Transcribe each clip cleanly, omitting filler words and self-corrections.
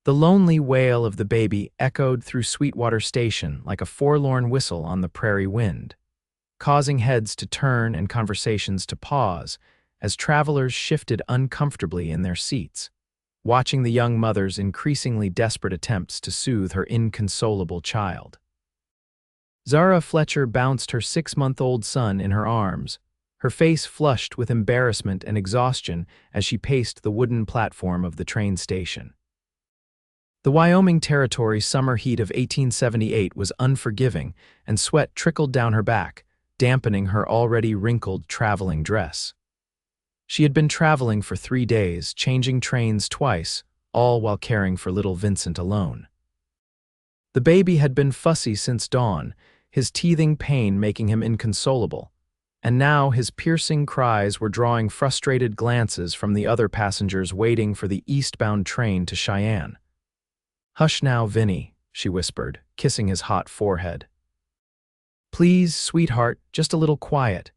The lonely wail of the baby echoed through Sweetwater Station like a forlorn whistle on the prairie wind, causing heads to turn and conversations to pause as travelers shifted uncomfortably in their seats, watching the young mother's increasingly desperate attempts to soothe her inconsolable child. Zara Fletcher bounced her 6-month-old son in her arms, her face flushed with embarrassment and exhaustion as she paced the wooden platform of the train station. The Wyoming Territory summer heat of 1878 was unforgiving, and sweat trickled down her back, dampening her already wrinkled traveling dress. She had been traveling for 3 days, changing trains twice, all while caring for little Vincent alone. The baby had been fussy since dawn, his teething pain making him inconsolable, and now his piercing cries were drawing frustrated glances from the other passengers waiting for the eastbound train to Cheyenne. "Hush now, Vinny," she whispered, kissing his hot forehead. "Please, sweetheart, just a little quiet."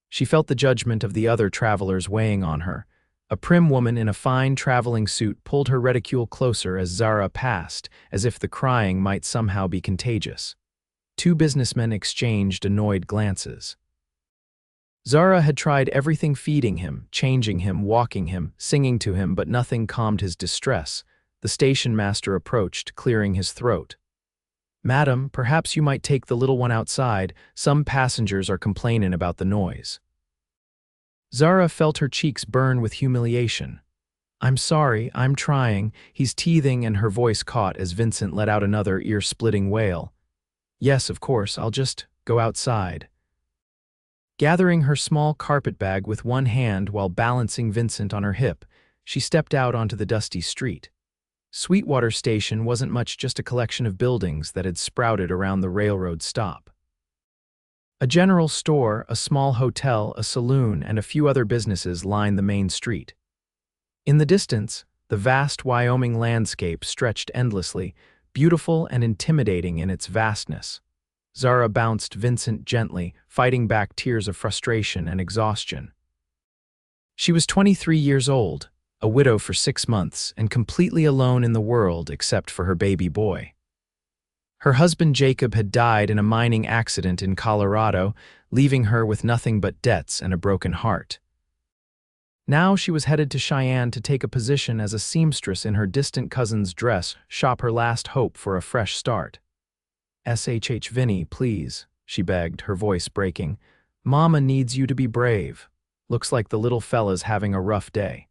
She felt the judgment of the other travelers weighing on her. A prim woman in a fine traveling suit pulled her reticule closer as Zara passed, as if the crying might somehow be contagious. 2 businessmen exchanged annoyed glances. Zara had tried everything, feeding him, changing him, walking him, singing to him, but nothing calmed his distress. The station master approached, clearing his throat. "Madam, perhaps you might take the little one outside. Some passengers are complaining about the noise." Zara felt her cheeks burn with humiliation. "I'm sorry, I'm trying." He's teething, and her voice caught as Vincent let out another ear-splitting wail. "Yes, of course, I'll just go outside." Gathering her small carpet bag with one hand while balancing Vincent on her hip, she stepped out onto the dusty street. Sweetwater Station wasn't much, just a collection of buildings that had sprouted around the railroad stop. A general store, a small hotel, a saloon, and a few other businesses lined the main street. In the distance, the vast Wyoming landscape stretched endlessly, beautiful and intimidating in its vastness. Zara bounced Vincent gently, fighting back tears of frustration and exhaustion. She was 23 years old, a widow for 6 months, and completely alone in the world except for her baby boy. Her husband Jacob had died in a mining accident in Colorado, leaving her with nothing but debts and a broken heart. Now she was headed to Cheyenne to take a position as a seamstress in her distant cousin's dress shop, her last hope for a fresh start. "SHH Vinny, please," she begged, her voice breaking. "Mama needs you to be brave. Looks like the little fella's having a rough day."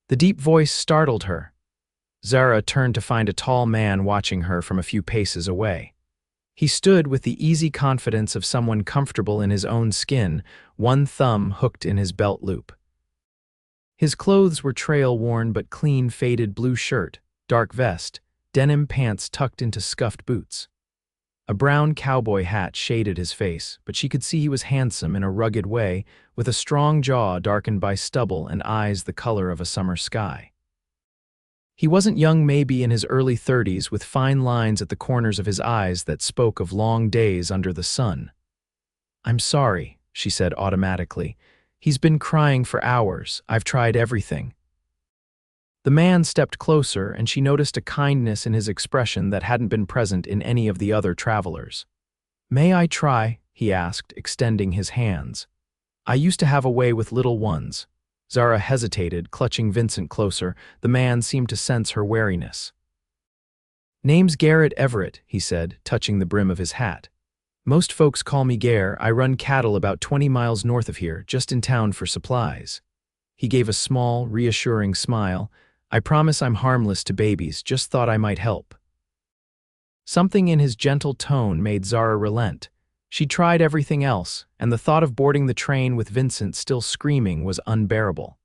The deep voice startled her. Zara turned to find a tall man watching her from a few paces away. He stood with the easy confidence of someone comfortable in his own skin, one thumb hooked in his belt loop. His clothes were trail-worn but clean, faded blue shirt, dark vest, denim pants tucked into scuffed boots. A brown cowboy hat shaded his face, but she could see he was handsome in a rugged way, with a strong jaw darkened by stubble and eyes the color of a summer sky. He wasn't young, maybe in his early 30s, with fine lines at the corners of his eyes that spoke of long days under the sun. "I'm sorry," she said automatically. "He's been crying for hours. I've tried everything." The man stepped closer, and she noticed a kindness in his expression that hadn't been present in any of the other travelers. "May I try?" he asked, extending his hands. "I used to have a way with little ones." Zara hesitated, clutching Vincent closer. The man seemed to sense her wariness. "Name's Garrett Everett," he said, touching the brim of his hat. "Most folks call me Gare. I run cattle about 20 miles north of here, just in town for supplies." He gave a small, reassuring smile. "I promise I'm harmless to babies, just thought I might help." Something in his gentle tone made Zara relent. She'd tried everything else, and the thought of boarding the train with Vincent still screaming was unbearable.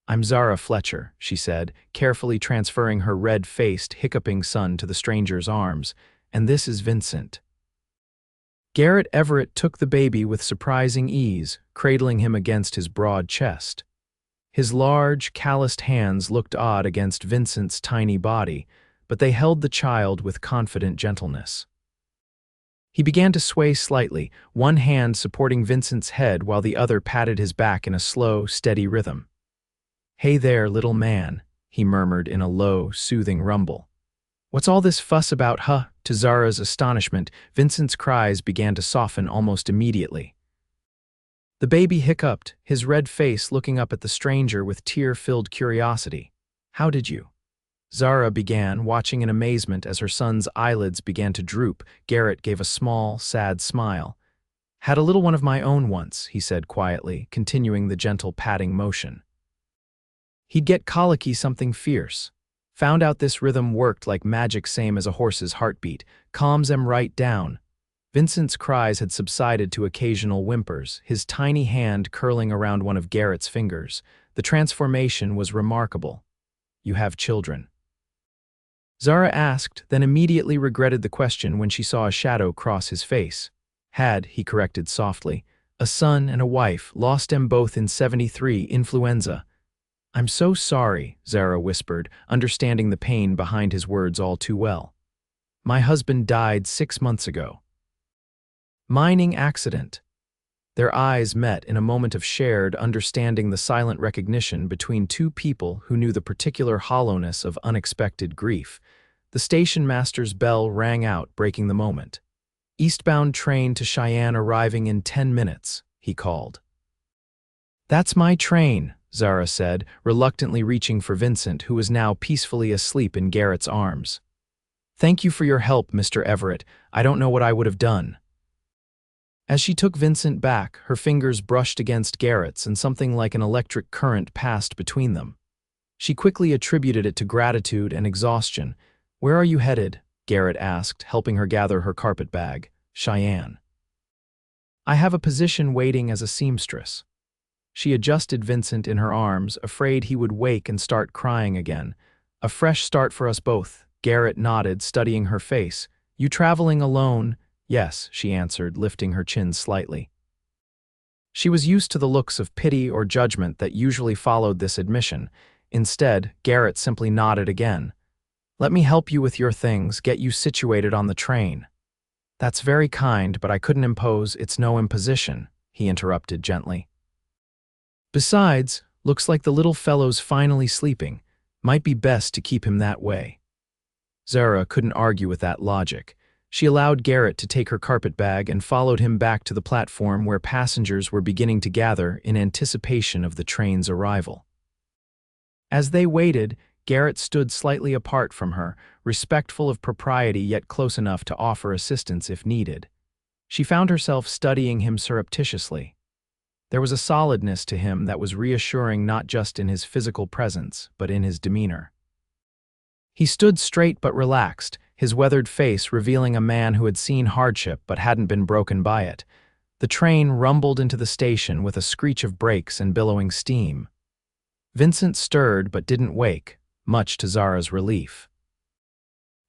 "I'm Zara Fletcher," she said, carefully transferring her red-faced, hiccuping son to the stranger's arms, "and this is Vincent." Garrett Everett took the baby with surprising ease, cradling him against his broad chest. His large, calloused hands looked odd against Vincent's tiny body, but they held the child with confident gentleness. He began to sway slightly, one hand supporting Vincent's head while the other patted his back in a slow, steady rhythm. "Hey there, little man," he murmured in a low, soothing rumble. What's all this fuss about, huh? To Zara's astonishment, Vincent's cries began to soften almost immediately. The baby hiccuped, his red face looking up at the stranger with tear-filled curiosity. How did you? Zara began, watching in amazement as her son's eyelids began to droop. Garrett gave a small, sad smile. Had a little one of my own once, he said quietly, continuing the gentle patting motion. He'd get colicky something fierce. Found out this rhythm worked like magic, same as a horse's heartbeat. Calms em right down. Vincent's cries had subsided to occasional whimpers, his tiny hand curling around one of Garrett's fingers. The transformation was remarkable. You have children? Zara asked, then immediately regretted the question when she saw a shadow cross his face. Had, he corrected softly, a son and a wife, lost em both in 73, influenza. I'm so sorry, Zara whispered, understanding the pain behind his words all too well. My husband died 6 months ago. Mining accident. Their eyes met in a moment of shared understanding, the silent recognition between two people who knew the particular hollowness of unexpected grief. The station master's bell rang out, breaking the moment. Eastbound train to Cheyenne arriving in 10 minutes, he called. That's my train, Zara said, reluctantly reaching for Vincent, who was now peacefully asleep in Garrett's arms. Thank you for your help, Mr. Everett. I don't know what I would have done. As she took Vincent back, her fingers brushed against Garrett's and something like an electric current passed between them. She quickly attributed it to gratitude and exhaustion. Where are you headed? Garrett asked, helping her gather her carpet bag. Cheyenne. I have a position waiting as a seamstress. She adjusted Vincent in her arms, afraid he would wake and start crying again. A fresh start for us both. Garrett nodded, studying her face. You traveling alone? Yes, she answered, lifting her chin slightly. She was used to the looks of pity or judgment that usually followed this admission. Instead, Garrett simply nodded again. Let me help you with your things, get you situated on the train. That's very kind, but I couldn't impose, it's no imposition, he interrupted gently. Besides, looks like the little fellow's finally sleeping. Might be best to keep him that way. Zara couldn't argue with that logic. She allowed Garrett to take her carpet bag and followed him back to the platform where passengers were beginning to gather in anticipation of the train's arrival. As they waited, Garrett stood slightly apart from her, respectful of propriety yet close enough to offer assistance if needed. She found herself studying him surreptitiously. There was a solidness to him that was reassuring, not just in his physical presence, but in his demeanor. He stood straight but relaxed, his weathered face revealing a man who had seen hardship but hadn't been broken by it. The train rumbled into the station with a screech of brakes and billowing steam. Vincent stirred but didn't wake, much to Zara's relief.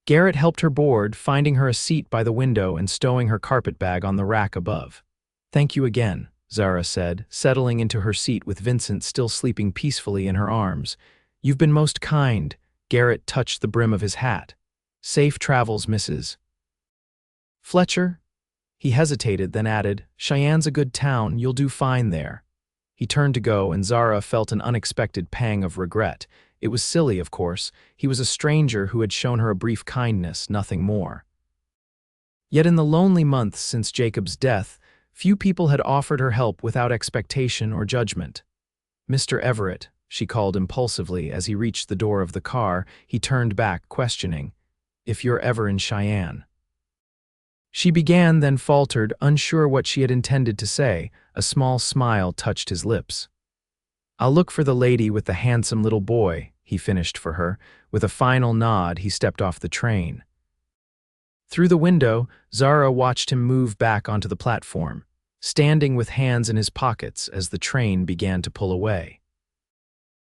Garrett helped her board, finding her a seat by the window and stowing her carpet bag on the rack above. Thank you again, Zara said, settling into her seat with Vincent still sleeping peacefully in her arms. You've been most kind. Garrett touched the brim of his hat. Safe travels, Mrs. Fletcher? He hesitated, then added, Cheyenne's a good town, you'll do fine there. He turned to go, and Zara felt an unexpected pang of regret. It was silly, of course. He was a stranger who had shown her a brief kindness, nothing more. Yet in the lonely months since Jacob's death, few people had offered her help without expectation or judgment. Mr. Everett, she called impulsively as he reached the door of the car. He turned back, questioning, if you're ever in Cheyenne. She began, then faltered, unsure what she had intended to say. A small smile touched his lips. I'll look for the lady with the handsome little boy, he finished for her. With a final nod, he stepped off the train. Through the window, Zara watched him move back onto the platform, standing with hands in his pockets as the train began to pull away.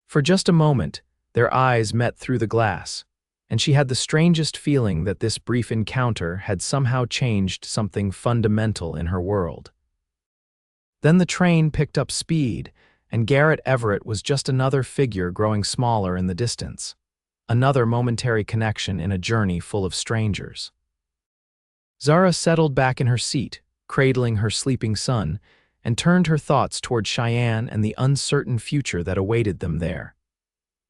For just a moment, their eyes met through the glass, and she had the strangest feeling that this brief encounter had somehow changed something fundamental in her world. Then the train picked up speed, and Garrett Everett was just another figure growing smaller in the distance, another momentary connection in a journey full of strangers. Zara settled back in her seat, cradling her sleeping son, and turned her thoughts toward Cheyenne and the uncertain future that awaited them there.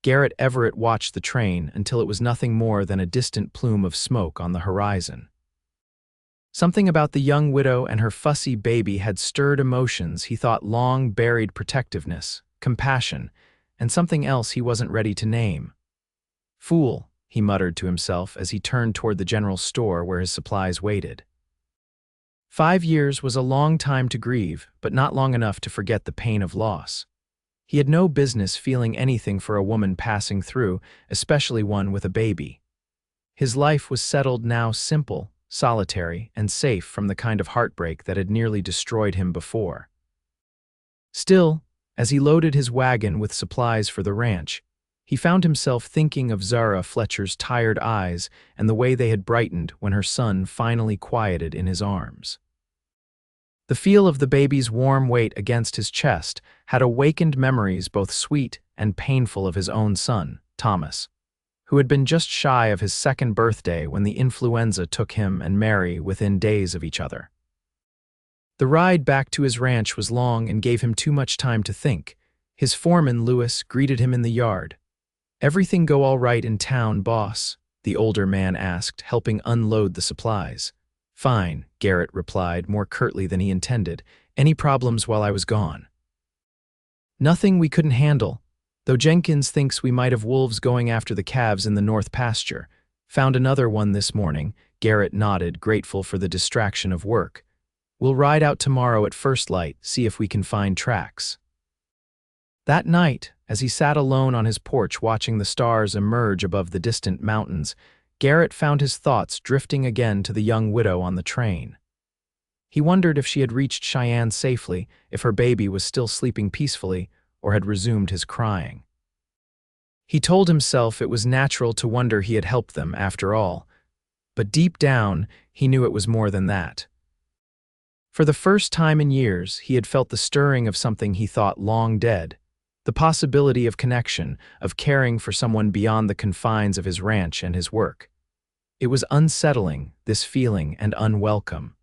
Garrett Everett watched the train until it was nothing more than a distant plume of smoke on the horizon. Something about the young widow and her fussy baby had stirred emotions he thought long buried: protectiveness, compassion, and something else he wasn't ready to name. "Fool," he muttered to himself as he turned toward the general store where his supplies waited. 5 years was a long time to grieve, but not long enough to forget the pain of loss. He had no business feeling anything for a woman passing through, especially one with a baby. His life was settled now, simple, solitary, and safe from the kind of heartbreak that had nearly destroyed him before. Still, as he loaded his wagon with supplies for the ranch, he found himself thinking of Zara Fletcher's tired eyes and the way they had brightened when her son finally quieted in his arms. The feel of the baby's warm weight against his chest had awakened memories both sweet and painful of his own son, Thomas, who had been just shy of his second birthday when the influenza took him and Mary within days of each other. The ride back to his ranch was long and gave him too much time to think. His foreman, Lewis, greeted him in the yard. "Everything go all right in town, boss?" the older man asked, helping unload the supplies. "Fine," Garrett replied, more curtly than he intended. "Any problems while I was gone?" "Nothing we couldn't handle, though Jenkins thinks we might have wolves going after the calves in the north pasture. Found another one this morning." Garrett nodded, grateful for the distraction of work. "We'll ride out tomorrow at first light, see if we can find tracks." That night, as he sat alone on his porch watching the stars emerge above the distant mountains, Garrett found his thoughts drifting again to the young widow on the train. He wondered if she had reached Cheyenne safely, if her baby was still sleeping peacefully, or had resumed his crying. He told himself it was natural to wonder he had helped them after all, but deep down, he knew it was more than that. For the first time in years, he had felt the stirring of something he thought long dead, the possibility of connection, of caring for someone beyond the confines of his ranch and his work. It was unsettling, this feeling, and unwelcome.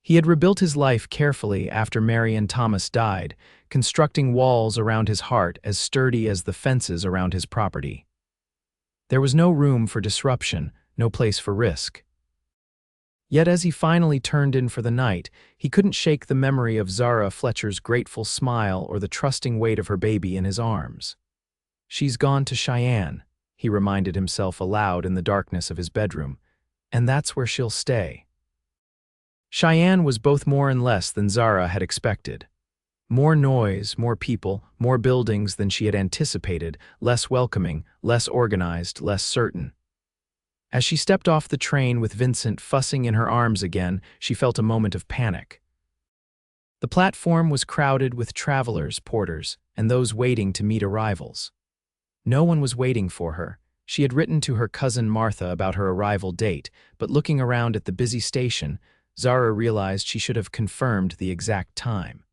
He had rebuilt his life carefully after Mary and Thomas died, constructing walls around his heart as sturdy as the fences around his property. There was no room for disruption, no place for risk. Yet as he finally turned in for the night, he couldn't shake the memory of Zara Fletcher's grateful smile or the trusting weight of her baby in his arms. "She's gone to Cheyenne," he reminded himself aloud in the darkness of his bedroom, "and that's where she'll stay." Cheyenne was both more and less than Zara had expected. More noise, more people, more buildings than she had anticipated, less welcoming, less organized, less certain. As she stepped off the train with Vincent fussing in her arms again, she felt a moment of panic. The platform was crowded with travelers, porters, and those waiting to meet arrivals. No one was waiting for her. She had written to her cousin Martha about her arrival date, but looking around at the busy station, Zara realized she should have confirmed the exact time.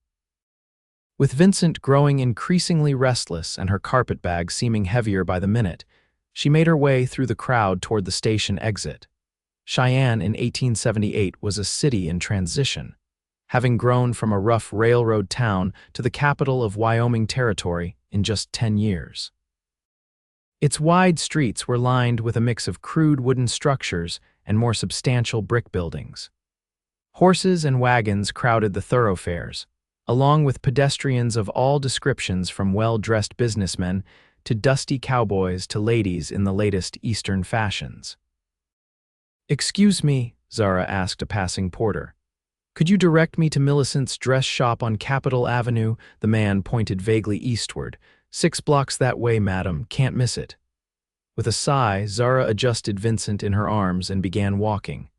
With Vincent growing increasingly restless and her carpet bag seeming heavier by the minute, she made her way through the crowd toward the station exit. Cheyenne in 1878 was a city in transition, having grown from a rough railroad town to the capital of Wyoming territory in just 10 years. Its wide streets were lined with a mix of crude wooden structures and more substantial brick buildings. Horses and wagons crowded the thoroughfares, along with pedestrians of all descriptions, from well-dressed businessmen to dusty cowboys to ladies in the latest Eastern fashions. "Excuse me," Zara asked a passing porter. "Could you direct me to Millicent's dress shop on Capitol Avenue?" The man pointed vaguely eastward. "6 blocks that way, madam. Can't miss it." With a sigh, Zara adjusted Vincent in her arms and began walking.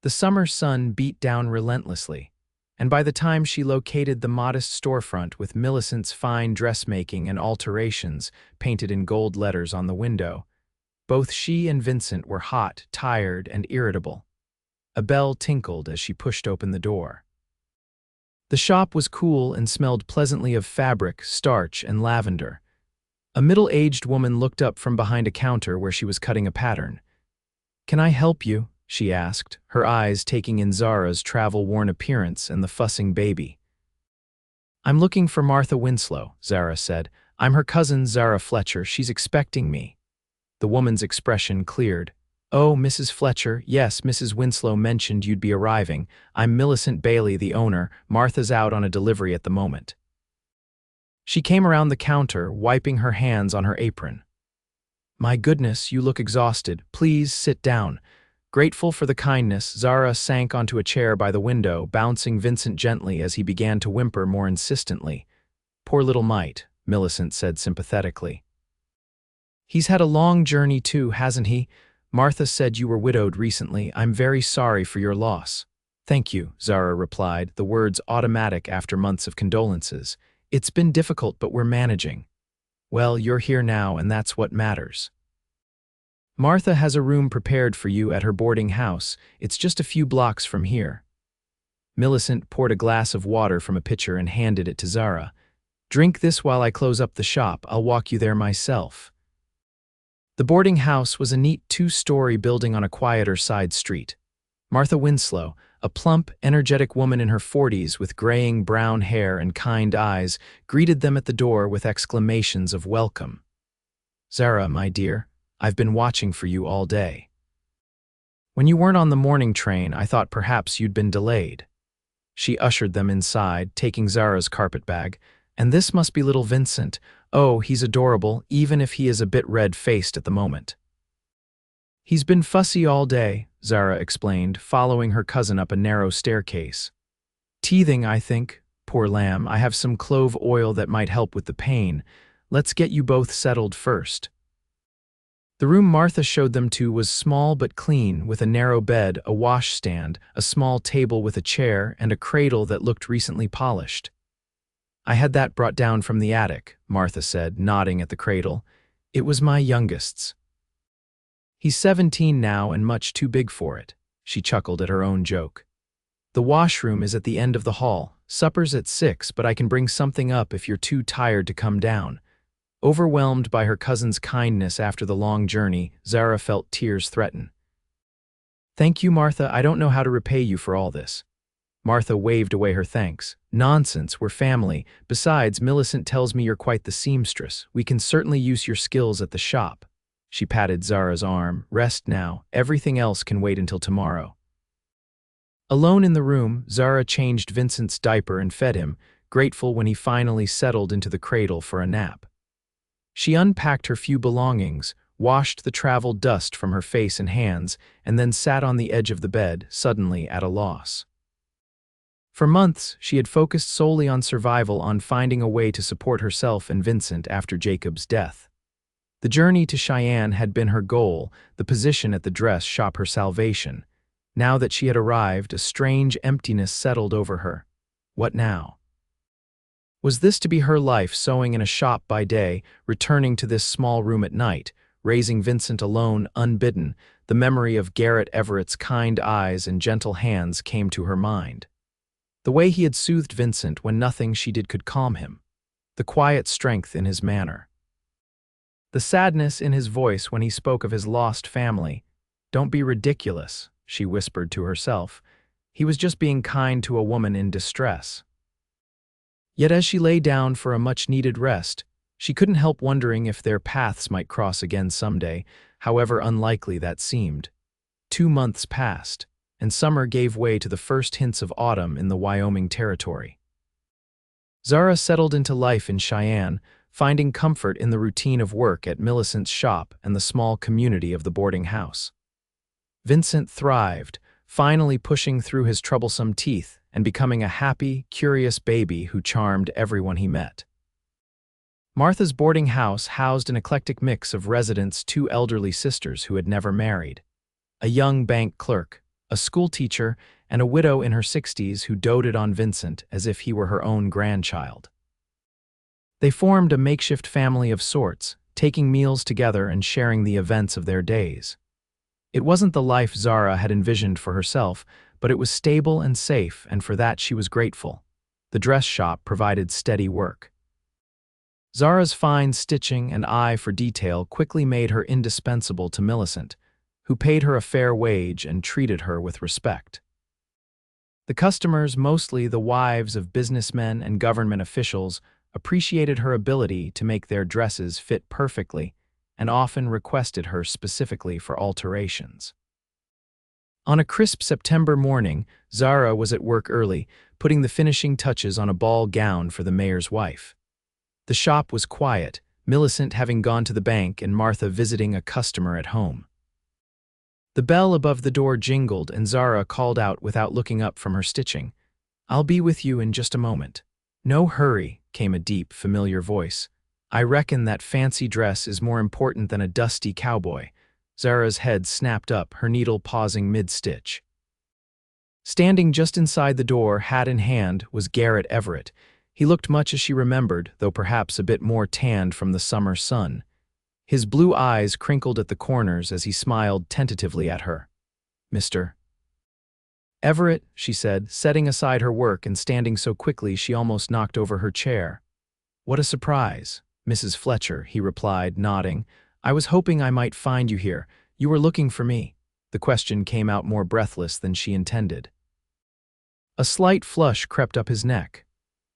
The summer sun beat down relentlessly, and by the time she located the modest storefront with Millicent's fine dressmaking and alterations painted in gold letters on the window, both she and Vincent were hot, tired, and irritable. A bell tinkled as she pushed open the door. The shop was cool and smelled pleasantly of fabric, starch, and lavender. A middle-aged woman looked up from behind a counter where she was cutting a pattern. "Can I help you?" she asked, her eyes taking in Zara's travel-worn appearance and the fussing baby. "I'm looking for Martha Winslow," Zara said. I'm her cousin, Zara Fletcher. She's expecting me. The woman's expression cleared. Oh, Mrs. Fletcher, yes, Mrs. Winslow mentioned you'd be arriving. I'm Millicent Bailey, the owner. Martha's out on a delivery at the moment. She came around the counter, wiping her hands on her apron. My goodness, you look exhausted. Please sit down. Grateful for the kindness, Zara sank onto a chair by the window, bouncing Vincent gently as he began to whimper more insistently. Poor little mite, Millicent said sympathetically. He's had a long journey too, hasn't he? Martha said you were widowed recently. I'm very sorry for your loss. Thank you, Zara replied, the words automatic after months of condolences. It's been difficult, but we're managing. Well, you're here now, and that's what matters. Martha has a room prepared for you at her boarding house. It's just a few blocks from here. Millicent poured a glass of water from a pitcher and handed it to Zara. Drink this while I close up the shop. I'll walk you there myself. The boarding house was a neat two-story building on a quieter side street. Martha Winslow, a plump, energetic woman in her 40s with graying brown hair and kind eyes, greeted them at the door with exclamations of welcome. Zara, my dear, I've been watching for you all day. When you weren't on the morning train, I thought perhaps you'd been delayed. She ushered them inside, taking Zara's carpetbag. And this must be little Vincent. Oh, he's adorable, even if he is a bit red-faced at the moment. He's been fussy all day, Zara explained, following her cousin up a narrow staircase. Teething, I think. Poor lamb, I have some clove oil that might help with the pain. Let's get you both settled first. The room Martha showed them to was small but clean, with a narrow bed, a washstand, a small table with a chair, and a cradle that looked recently polished. I had that brought down from the attic, Martha said, nodding at the cradle. It was my youngest's. He's 17 now and much too big for it, she chuckled at her own joke. The washroom is at the end of the hall. Supper's at 6, but I can bring something up if you're too tired to come down. Overwhelmed by her cousin's kindness after the long journey, Zara felt tears threaten. Thank you, Martha. I don't know how to repay you for all this. Martha waved away her thanks. Nonsense, we're family. Besides, Millicent tells me you're quite the seamstress. We can certainly use your skills at the shop. She patted Zara's arm. Rest now. Everything else can wait until tomorrow. Alone in the room, Zara changed Vincent's diaper and fed him, grateful when he finally settled into the cradle for a nap. She unpacked her few belongings, washed the travel dust from her face and hands, and then sat on the edge of the bed, suddenly at a loss. For months, she had focused solely on survival, on finding a way to support herself and Vincent after Jacob's death. The journey to Cheyenne had been her goal, the position at the dress shop her salvation. Now that she had arrived, a strange emptiness settled over her. What now? Was this to be her life, sewing in a shop by day, returning to this small room at night, raising Vincent alone, unbidden? The memory of Garrett Everett's kind eyes and gentle hands came to her mind. The way he had soothed Vincent when nothing she did could calm him. The quiet strength in his manner. The sadness in his voice when he spoke of his lost family. Don't be ridiculous, she whispered to herself. He was just being kind to a woman in distress. Yet as she lay down for a much-needed rest, she couldn't help wondering if their paths might cross again someday, however unlikely that seemed. 2 months passed, and summer gave way to the first hints of autumn in the Wyoming territory. Zara settled into life in Cheyenne, finding comfort in the routine of work at Millicent's shop and the small community of the boarding house. Vincent thrived, finally pushing through his troublesome teeth and becoming a happy, curious baby who charmed everyone he met. Martha's boarding house housed an eclectic mix of residents, 2 elderly sisters who had never married, a young bank clerk, a schoolteacher, and a widow in her 60s who doted on Vincent as if he were her own grandchild. They formed a makeshift family of sorts, taking meals together and sharing the events of their days. It wasn't the life Zara had envisioned for herself, but it was stable and safe, and for that she was grateful. The dress shop provided steady work. Zara's fine stitching and eye for detail quickly made her indispensable to Millicent, who paid her a fair wage and treated her with respect. The customers, mostly the wives of businessmen and government officials, appreciated her ability to make their dresses fit perfectly, and often requested her specifically for alterations. On a crisp September morning, Zara was at work early, putting the finishing touches on a ball gown for the mayor's wife. The shop was quiet, Millicent having gone to the bank and Martha visiting a customer at home. The bell above the door jingled and Zara called out without looking up from her stitching. "I'll be with you in just a moment." "No hurry," came a deep, familiar voice. "I reckon that fancy dress is more important than a dusty cowboy." Zara's head snapped up, her needle pausing mid-stitch. Standing just inside the door, hat in hand, was Garrett Everett. He looked much as she remembered, though perhaps a bit more tanned from the summer sun. His blue eyes crinkled at the corners as he smiled tentatively at her. "Mr. Everett," she said, setting aside her work and standing so quickly she almost knocked over her chair. "What a surprise, Mrs. Fletcher," he replied, nodding. "I was hoping I might find you here. You were looking for me." The question came out more breathless than she intended. A slight flush crept up his neck.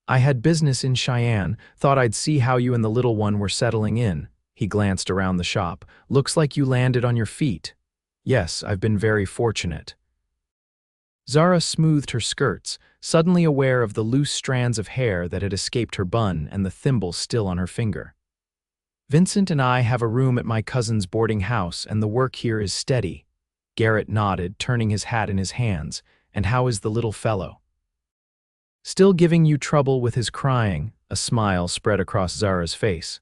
"I had business in Cheyenne, thought I'd see how you and the little one were settling in." He glanced around the shop. "Looks like you landed on your feet." "Yes, I've been very fortunate." Zara smoothed her skirts, suddenly aware of the loose strands of hair that had escaped her bun and the thimble still on her finger. "Vincent and I have a room at my cousin's boarding house, and the work here is steady." Garrett nodded, turning his hat in his hands. "And how is the little fellow?" "Still giving you trouble with his crying," a smile spread across Zara's face.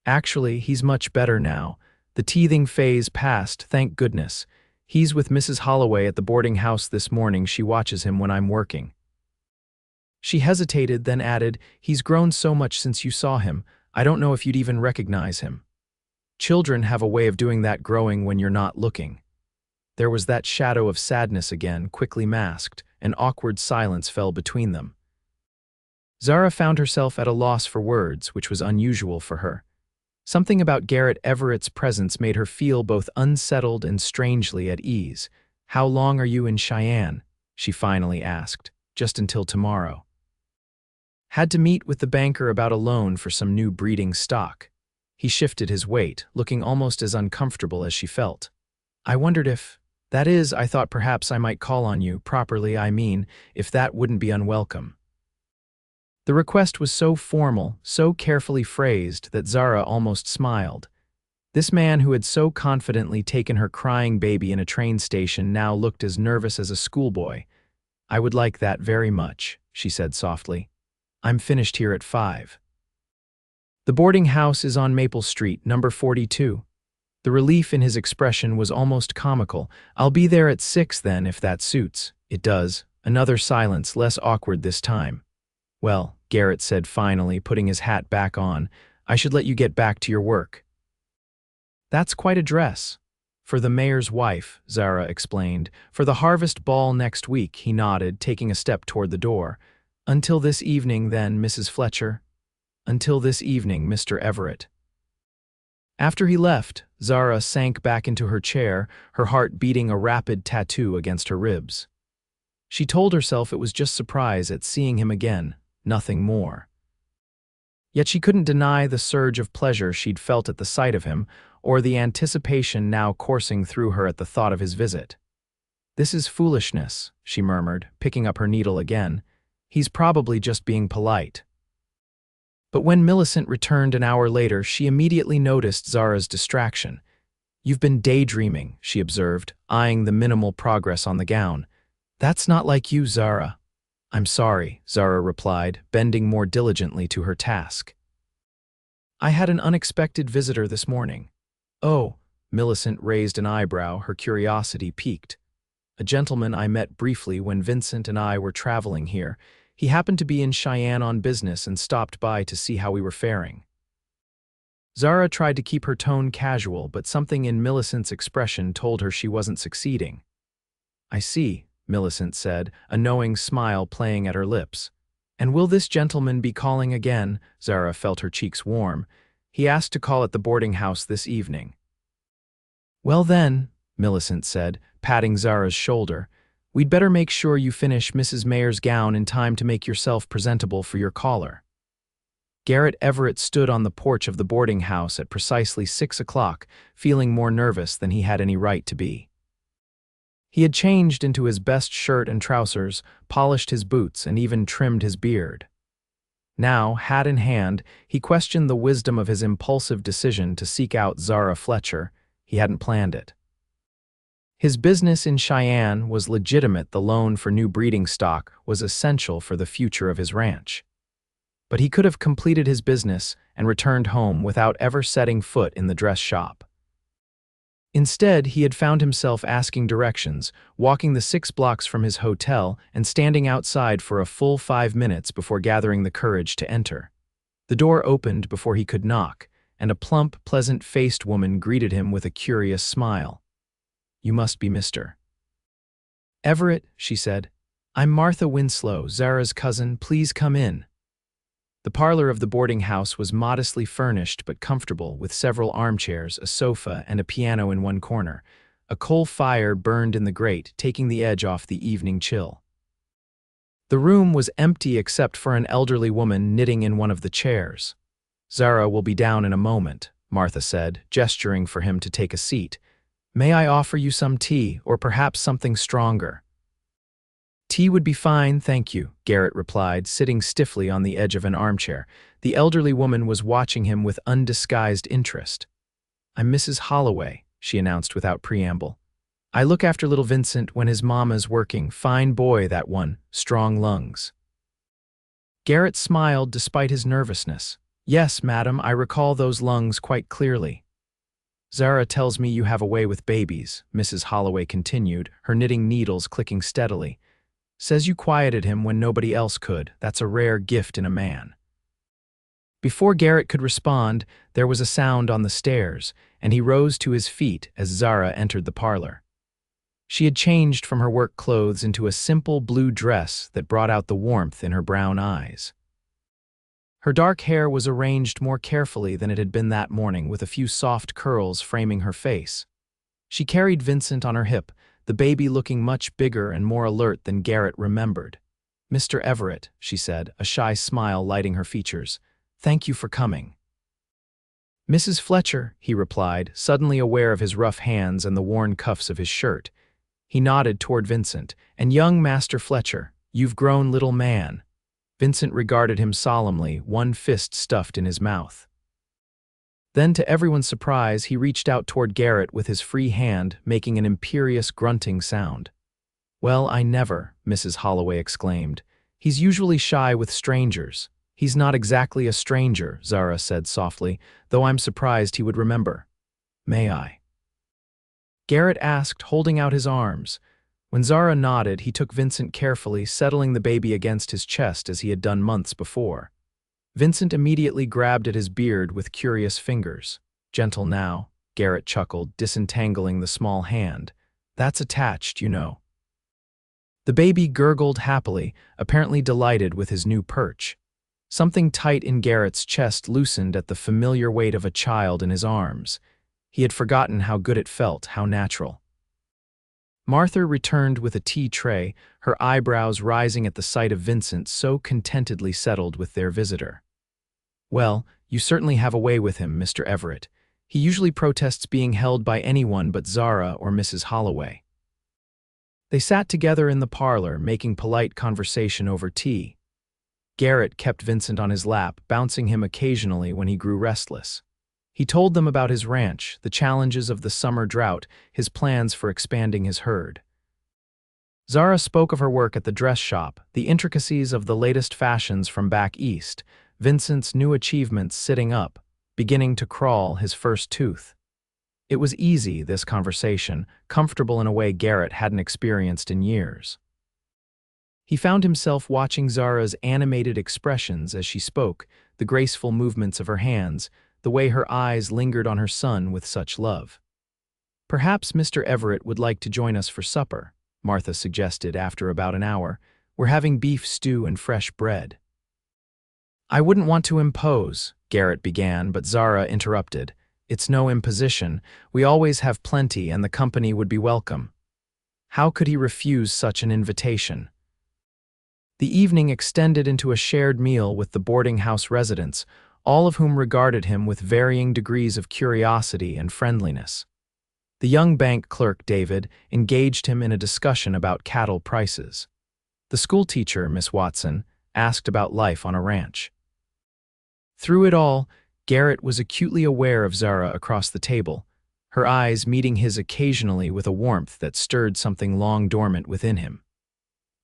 "Actually, he's much better now. The teething phase passed, thank goodness. He's with Mrs. Holloway at the boarding house this morning. She watches him when I'm working." She hesitated, then added, "He's grown so much since you saw him, I don't know if you'd even recognize him." "Children have a way of doing that, growing when you're not looking." There was that shadow of sadness again, quickly masked. An awkward silence fell between them. Zara found herself at a loss for words, which was unusual for her. Something about Garrett Everett's presence made her feel both unsettled and strangely at ease. "How long are you in Cheyenne?" she finally asked. "Just until tomorrow." "Had to meet with the banker about a loan for some new breeding stock." He shifted his weight, looking almost as uncomfortable as she felt. "I wondered if— that is, I thought perhaps I might call on you, properly I mean, if that wouldn't be unwelcome." The request was so formal, so carefully phrased, that Zara almost smiled. This man who had so confidently taken her crying baby in a train station now looked as nervous as a schoolboy. "I would like that very much," she said softly. "I'm finished here at 5. The boarding house is on Maple Street, number 42. The relief in his expression was almost comical. "I'll be there at 6 then, if that suits." "It does." Another silence, less awkward this time. "Well," Garrett said finally, putting his hat back on, "I should let you get back to your work." "That's quite a dress." "For the mayor's wife," Zara explained. "For the harvest ball next week," he nodded, taking a step toward the door. "Until this evening, then, Mrs. Fletcher." "Until this evening, Mr. Everett." After he left, Zara sank back into her chair, her heart beating a rapid tattoo against her ribs. She told herself it was just surprise at seeing him again, nothing more. Yet she couldn't deny the surge of pleasure she'd felt at the sight of him, or the anticipation now coursing through her at the thought of his visit. "This is foolishness," she murmured, picking up her needle again. "He's probably just being polite." But when Millicent returned an hour later, she immediately noticed Zara's distraction. "You've been daydreaming," she observed, eyeing the minimal progress on the gown. "That's not like you, Zara." "I'm sorry," Zara replied, bending more diligently to her task. "I had an unexpected visitor this morning." "Oh," Millicent raised an eyebrow, her curiosity piqued. "A gentleman I met briefly when Vincent and I were traveling here. He happened to be in Cheyenne on business and stopped by to see how we were faring." Zara tried to keep her tone casual, but something in Millicent's expression told her she wasn't succeeding. "I see," Millicent said, a knowing smile playing at her lips. "And will this gentleman be calling again?" Zara felt her cheeks warm. "He asked to call at the boarding house this evening." "Well then," Millicent said, patting Zara's shoulder, "we'd better make sure you finish Mrs. Mayer's gown in time to make yourself presentable for your caller." Garrett Everett stood on the porch of the boarding house at precisely 6 o'clock, feeling more nervous than he had any right to be. He had changed into his best shirt and trousers, polished his boots, and even trimmed his beard. Now, hat in hand, he questioned the wisdom of his impulsive decision to seek out Zara Fletcher. He hadn't planned it. His business in Cheyenne was legitimate. The loan for new breeding stock was essential for the future of his ranch. But he could have completed his business and returned home without ever setting foot in the dress shop. Instead, he had found himself asking directions, walking the 6 blocks from his hotel and standing outside for a full 5 minutes before gathering the courage to enter. The door opened before he could knock, and a plump, pleasant-faced woman greeted him with a curious smile. "You must be Mr. Everett," she said. "I'm Martha Winslow, Zara's cousin. Please come in." The parlor of the boarding house was modestly furnished but comfortable, with several armchairs, a sofa, and a piano in one corner. A coal fire burned in the grate, taking the edge off the evening chill. The room was empty except for an elderly woman knitting in one of the chairs. "Zara will be down in a moment," Martha said, gesturing for him to take a seat. "May I offer you some tea, or perhaps something stronger?" "Tea would be fine, thank you," Garrett replied, sitting stiffly on the edge of an armchair. The elderly woman was watching him with undisguised interest. "I'm Mrs. Holloway," she announced without preamble. "I look after little Vincent when his mama's working. Fine boy, that one. Strong lungs." Garrett smiled despite his nervousness. "Yes, madam, I recall those lungs quite clearly." "Zara tells me you have a way with babies," Mrs. Holloway continued, her knitting needles clicking steadily. "Says you quieted him when nobody else could. That's a rare gift in a man." Before Garrett could respond, there was a sound on the stairs, and he rose to his feet as Zara entered the parlor. She had changed from her work clothes into a simple blue dress that brought out the warmth in her brown eyes. Her dark hair was arranged more carefully than it had been that morning, with a few soft curls framing her face. She carried Vincent on her hip, the baby looking much bigger and more alert than Garrett remembered. "Mr. Everett," she said, a shy smile lighting her features. "Thank you for coming." "Mrs. Fletcher," he replied, suddenly aware of his rough hands and the worn cuffs of his shirt. He nodded toward Vincent. "And young Master Fletcher, you've grown, little man." Vincent regarded him solemnly, one fist stuffed in his mouth. Then, to everyone's surprise, he reached out toward Garrett with his free hand, making an imperious grunting sound. "Well, I never," Mrs. Holloway exclaimed. "He's usually shy with strangers." "He's not exactly a stranger," Zara said softly, "though I'm surprised he would remember." "May I?" Garrett asked, holding out his arms. When Zara nodded, he took Vincent carefully, settling the baby against his chest as he had done months before. Vincent immediately grabbed at his beard with curious fingers. "Gentle now," Garrett chuckled, disentangling the small hand. "That's attached, you know." The baby gurgled happily, apparently delighted with his new perch. Something tight in Garrett's chest loosened at the familiar weight of a child in his arms. He had forgotten how good it felt, how natural. Martha returned with a tea tray, her eyebrows rising at the sight of Vincent so contentedly settled with their visitor. "Well, you certainly have a way with him, Mr. Everett. He usually protests being held by anyone but Zara or Mrs. Holloway." They sat together in the parlor, making polite conversation over tea. Garrett kept Vincent on his lap, bouncing him occasionally when he grew restless. He told them about his ranch, the challenges of the summer drought, his plans for expanding his herd. Zara spoke of her work at the dress shop, the intricacies of the latest fashions from back east, Vincent's new achievements sitting up, beginning to crawl his first tooth. It was easy, this conversation, comfortable in a way Garrett hadn't experienced in years. He found himself watching Zara's animated expressions as she spoke, the graceful movements of her hands, the way her eyes lingered on her son with such love. "Perhaps Mr. Everett would like to join us for supper," Martha suggested after about an hour. "We're having beef stew and fresh bread." "I wouldn't want to impose," Garrett began, but Zara interrupted. "It's no imposition. We always have plenty and the company would be welcome." How could he refuse such an invitation? The evening extended into a shared meal with the boarding house residents, all of whom regarded him with varying degrees of curiosity and friendliness. The young bank clerk, David, engaged him in a discussion about cattle prices. The schoolteacher, Miss Watson, asked about life on a ranch. Through it all, Garrett was acutely aware of Zara across the table, her eyes meeting his occasionally with a warmth that stirred something long dormant within him.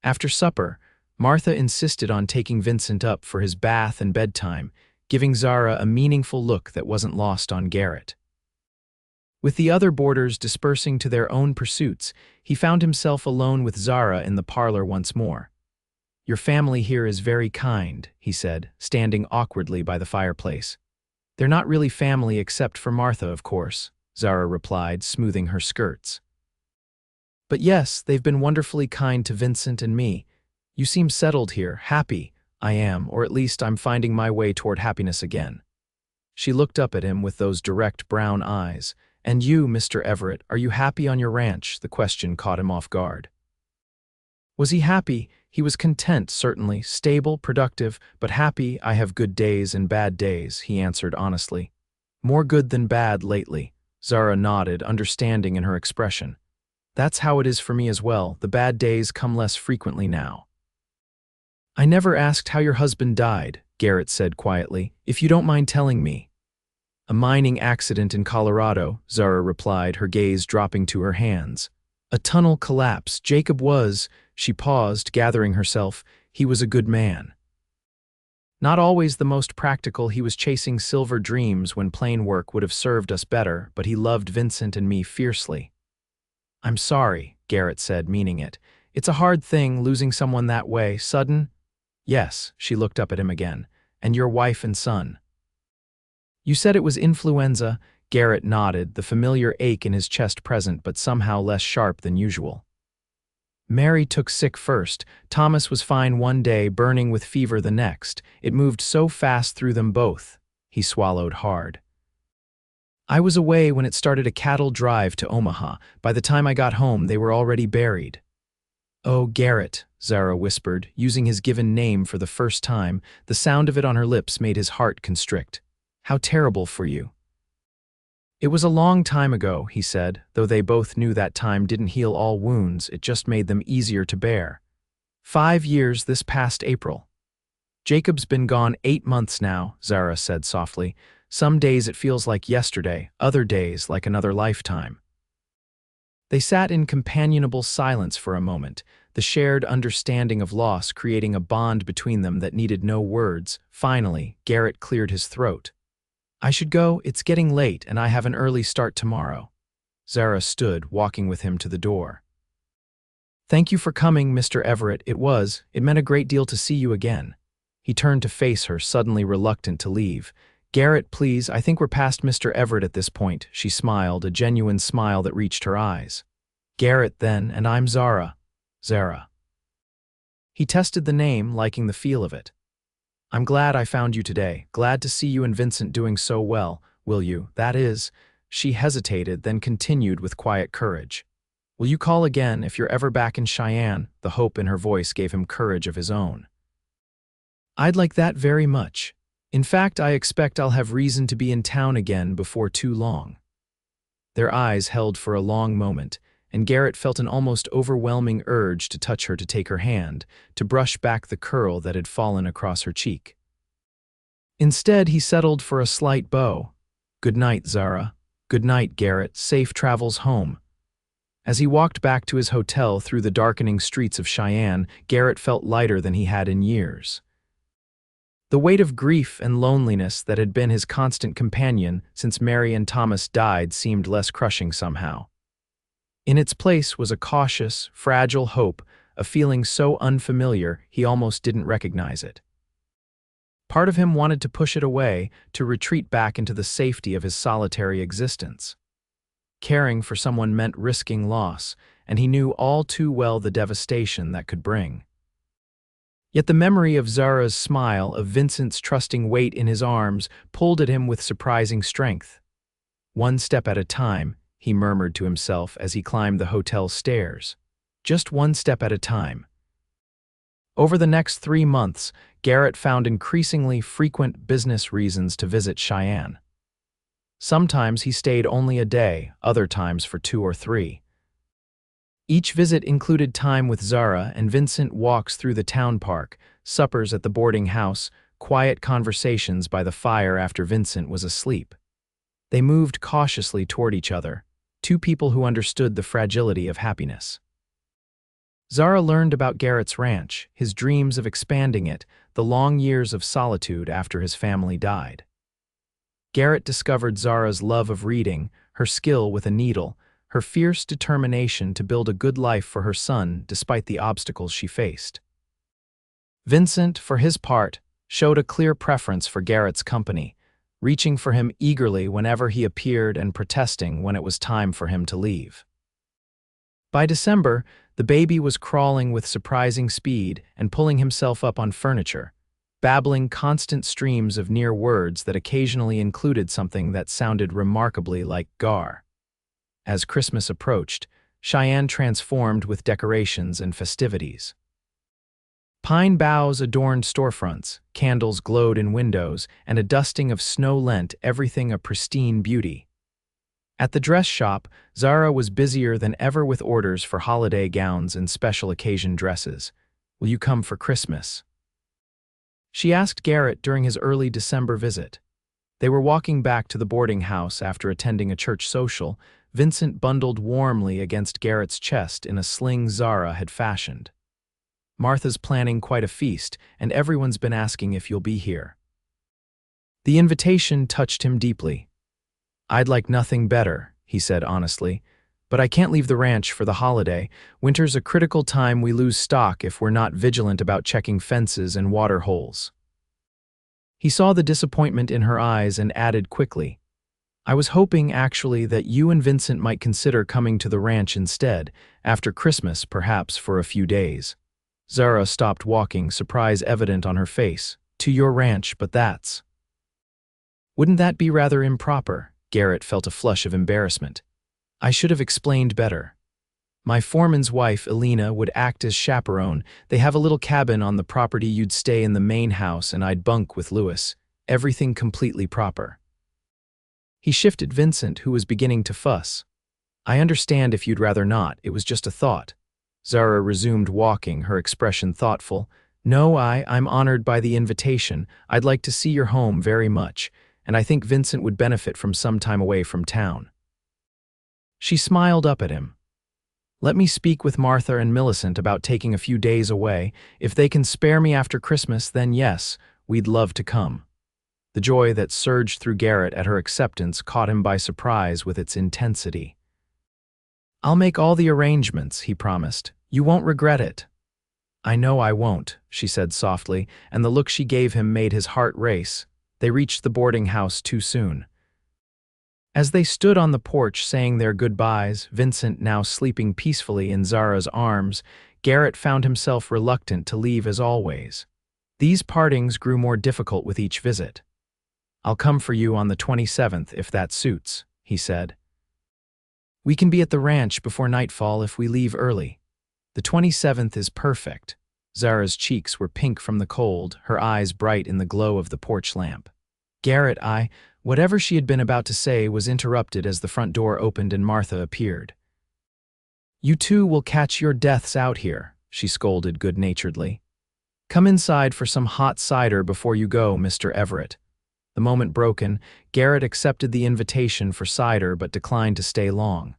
After supper, Martha insisted on taking Vincent up for his bath and bedtime, giving Zara a meaningful look that wasn't lost on Garrett. With the other boarders dispersing to their own pursuits, he found himself alone with Zara in the parlor once more. "Your family here is very kind," he said, standing awkwardly by the fireplace. "They're not really family except for Martha, of course," Zara replied, smoothing her skirts. "But yes, they've been wonderfully kind to Vincent and me. You seem settled here, happy." "I am, or at least I'm finding my way toward happiness again." She looked up at him with those direct brown eyes. "And you, Mr. Everett, are you happy on your ranch?" The question caught him off guard. Was he happy? He was content, certainly, stable, productive, but happy. "I have good days and bad days," he answered honestly. "More good than bad lately." Zara nodded, understanding in her expression. "That's how it is for me as well. The bad days come less frequently now." "I never asked how your husband died," Garrett said quietly, "if you don't mind telling me." "A mining accident in Colorado," Zara replied, her gaze dropping to her hands. "A tunnel collapse. Jacob was—" She paused, gathering herself. "He was a good man. Not always the most practical. He was chasing silver dreams when plain work would have served us better, but he loved Vincent and me fiercely." "I'm sorry," Garrett said, meaning it. "It's a hard thing, losing someone that way, sudden." "Yes," she looked up at him again. "And your wife and son." "You said it was influenza." Garrett nodded, the familiar ache in his chest present but somehow less sharp than usual. "Mary took sick first. Thomas was fine one day, burning with fever the next. It moved so fast through them both." He swallowed hard. "I was away when it started a cattle drive to Omaha. By the time I got home, they were already buried." "Oh, Garrett," Zara whispered, using his given name for the first time. The sound of it on her lips made his heart constrict. "How terrible for you." "It was a long time ago," he said, though they both knew that time didn't heal all wounds, it just made them easier to bear. 5 years this past April. "Jacob's been gone 8 months now," Zara said softly. "Some days it feels like yesterday, other days like another lifetime." They sat in companionable silence for a moment, the shared understanding of loss creating a bond between them that needed no words. Finally, Garrett cleared his throat. "I should go. It's getting late, and I have an early start tomorrow." Zara stood, walking with him to the door. "Thank you for coming, Mr. Everett. It meant a great deal to see you again." He turned to face her, suddenly reluctant to leave. "Garrett, please, I think we're past Mr. Everett at this point." She smiled, a genuine smile that reached her eyes. "Garrett, then, and I'm Zara." "Zara." He tested the name, liking the feel of it. "I'm glad I found you today. Glad to see you and Vincent doing so well. Will you, that is—" She hesitated, then continued with quiet courage. "Will you call again if you're ever back in Cheyenne?" The hope in her voice gave him courage of his own. "I'd like that very much. In fact, I expect I'll have reason to be in town again before too long." Their eyes held for a long moment, and Garrett felt an almost overwhelming urge to touch her, to take her hand, to brush back the curl that had fallen across her cheek. Instead, he settled for a slight bow. "Good night, Zara." "Good night, Garrett. Safe travels home." As he walked back to his hotel through the darkening streets of Cheyenne, Garrett felt lighter than he had in years. The weight of grief and loneliness that had been his constant companion since Mary and Thomas died seemed less crushing somehow. In its place was a cautious, fragile hope, a feeling so unfamiliar he almost didn't recognize it. Part of him wanted to push it away, to retreat back into the safety of his solitary existence. Caring for someone meant risking loss, and he knew all too well the devastation that could bring. Yet the memory of Zara's smile, of Vincent's trusting weight in his arms, pulled at him with surprising strength. "One step at a time," he murmured to himself as he climbed the hotel stairs. "Just one step at a time." Over the next 3 months, Garrett found increasingly frequent business reasons to visit Cheyenne. Sometimes he stayed only a day, other times for 2 or 3. Each visit included time with Zara and Vincent, walks through the town park, suppers at the boarding house, quiet conversations by the fire after Vincent was asleep. They moved cautiously toward each other, two people who understood the fragility of happiness. Zara learned about Garrett's ranch, his dreams of expanding it, the long years of solitude after his family died. Garrett discovered Zara's love of reading, her skill with a needle, her fierce determination to build a good life for her son despite the obstacles she faced. Vincent, for his part, showed a clear preference for Garrett's company, reaching for him eagerly whenever he appeared and protesting when it was time for him to leave. By December, the baby was crawling with surprising speed and pulling himself up on furniture, babbling constant streams of near words that occasionally included something that sounded remarkably like gar. As Christmas approached, Cheyenne transformed with decorations and festivities. Pine boughs adorned storefronts, candles glowed in windows, and a dusting of snow lent everything a pristine beauty. At the dress shop, Zara was busier than ever with orders for holiday gowns and special occasion dresses. "Will you come for Christmas?" she asked Garrett during his early December visit. They were walking back to the boarding house after attending a church social, Vincent bundled warmly against Garrett's chest in a sling Zara had fashioned. "Martha's planning quite a feast, and everyone's been asking if you'll be here." The invitation touched him deeply. "I'd like nothing better," he said honestly, "but I can't leave the ranch for the holiday. Winter's a critical time. We lose stock if we're not vigilant about checking fences and water holes." He saw the disappointment in her eyes and added quickly, "I was hoping, actually, that you and Vincent might consider coming to the ranch instead, after Christmas, perhaps for a few days." Zara stopped walking, surprise evident on her face. "To your ranch, but that's—" "Wouldn't that be rather improper?" Garrett felt a flush of embarrassment. "I should have explained better. My foreman's wife, Elena, would act as chaperone. They have a little cabin on the property. You'd stay in the main house and I'd bunk with Louis. Everything completely proper." He shifted Vincent, who was beginning to fuss. "I understand if you'd rather not. It was just a thought." Zara resumed walking, her expression thoughtful. "No, I'm honored by the invitation. I'd like to see your home very much, and I think Vincent would benefit from some time away from town." She smiled up at him. "Let me speak with Martha and Millicent about taking a few days away. If they can spare me after Christmas, then yes, we'd love to come." The joy that surged through Garrett at her acceptance caught him by surprise with its intensity. "I'll make all the arrangements," he promised. "You won't regret it." "I know I won't," she said softly, and the look she gave him made his heart race. They reached the boarding house too soon. As they stood on the porch saying their goodbyes, Vincent now sleeping peacefully in Zara's arms, Garrett found himself reluctant to leave as always. These partings grew more difficult with each visit. "I'll come for you on the 27th if that suits," he said. "We can be at the ranch before nightfall if we leave early." "The 27th is perfect." Zara's cheeks were pink from the cold, her eyes bright in the glow of the porch lamp. Garrett, whatever she had been about to say was interrupted as the front door opened and Martha appeared. "You two will catch your deaths out here," she scolded good-naturedly. "Come inside for some hot cider before you go, Mr. Everett." The moment broken, Garrett accepted the invitation for cider but declined to stay long.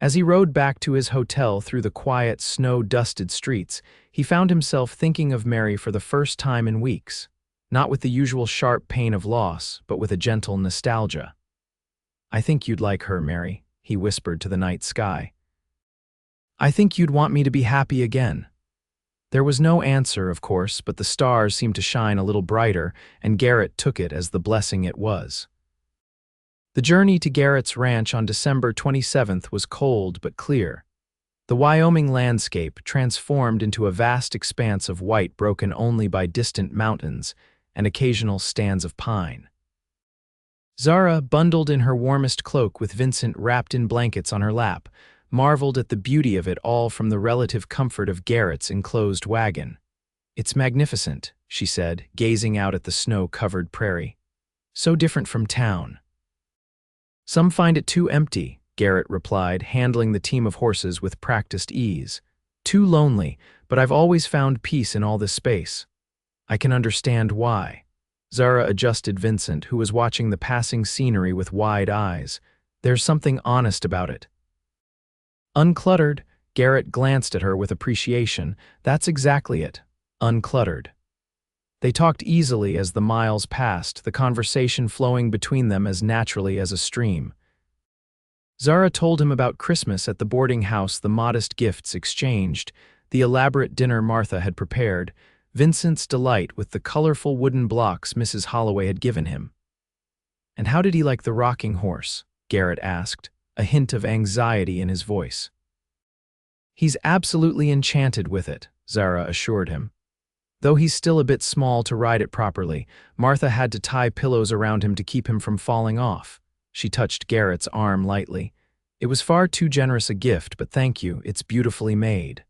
As he rode back to his hotel through the quiet, snow-dusted streets, he found himself thinking of Mary for the first time in weeks, not with the usual sharp pain of loss, but with a gentle nostalgia. "I think you'd like her, Mary," he whispered to the night sky. "I think you'd want me to be happy again." There was no answer, of course, but the stars seemed to shine a little brighter, and Garrett took it as the blessing it was. The journey to Garrett's ranch on December 27th was cold but clear. The Wyoming landscape transformed into a vast expanse of white broken only by distant mountains and occasional stands of pine. Zara, bundled in her warmest cloak with Vincent wrapped in blankets on her lap, marveled at the beauty of it all from the relative comfort of Garrett's enclosed wagon. "It's magnificent," she said, gazing out at the snow-covered prairie. "So different from town." "Some find it too empty," Garrett replied, handling the team of horses with practiced ease. "Too lonely, but I've always found peace in all this space." "I can understand why." Zara adjusted Vincent, who was watching the passing scenery with wide eyes. "There's something honest about it." "Uncluttered," Garrett glanced at her with appreciation. "That's exactly it. Uncluttered." They talked easily as the miles passed, the conversation flowing between them as naturally as a stream. Zara told him about Christmas at the boarding house, the modest gifts exchanged, the elaborate dinner Martha had prepared, Vincent's delight with the colorful wooden blocks Mrs. Holloway had given him. "And how did he like the rocking horse?" Garrett asked, a hint of anxiety in his voice. "He's absolutely enchanted with it," Zara assured him. "Though he's still a bit small to ride it properly, Martha had to tie pillows around him to keep him from falling off." She touched Garrett's arm lightly. "It was far too generous a gift, but thank you, it's beautifully made."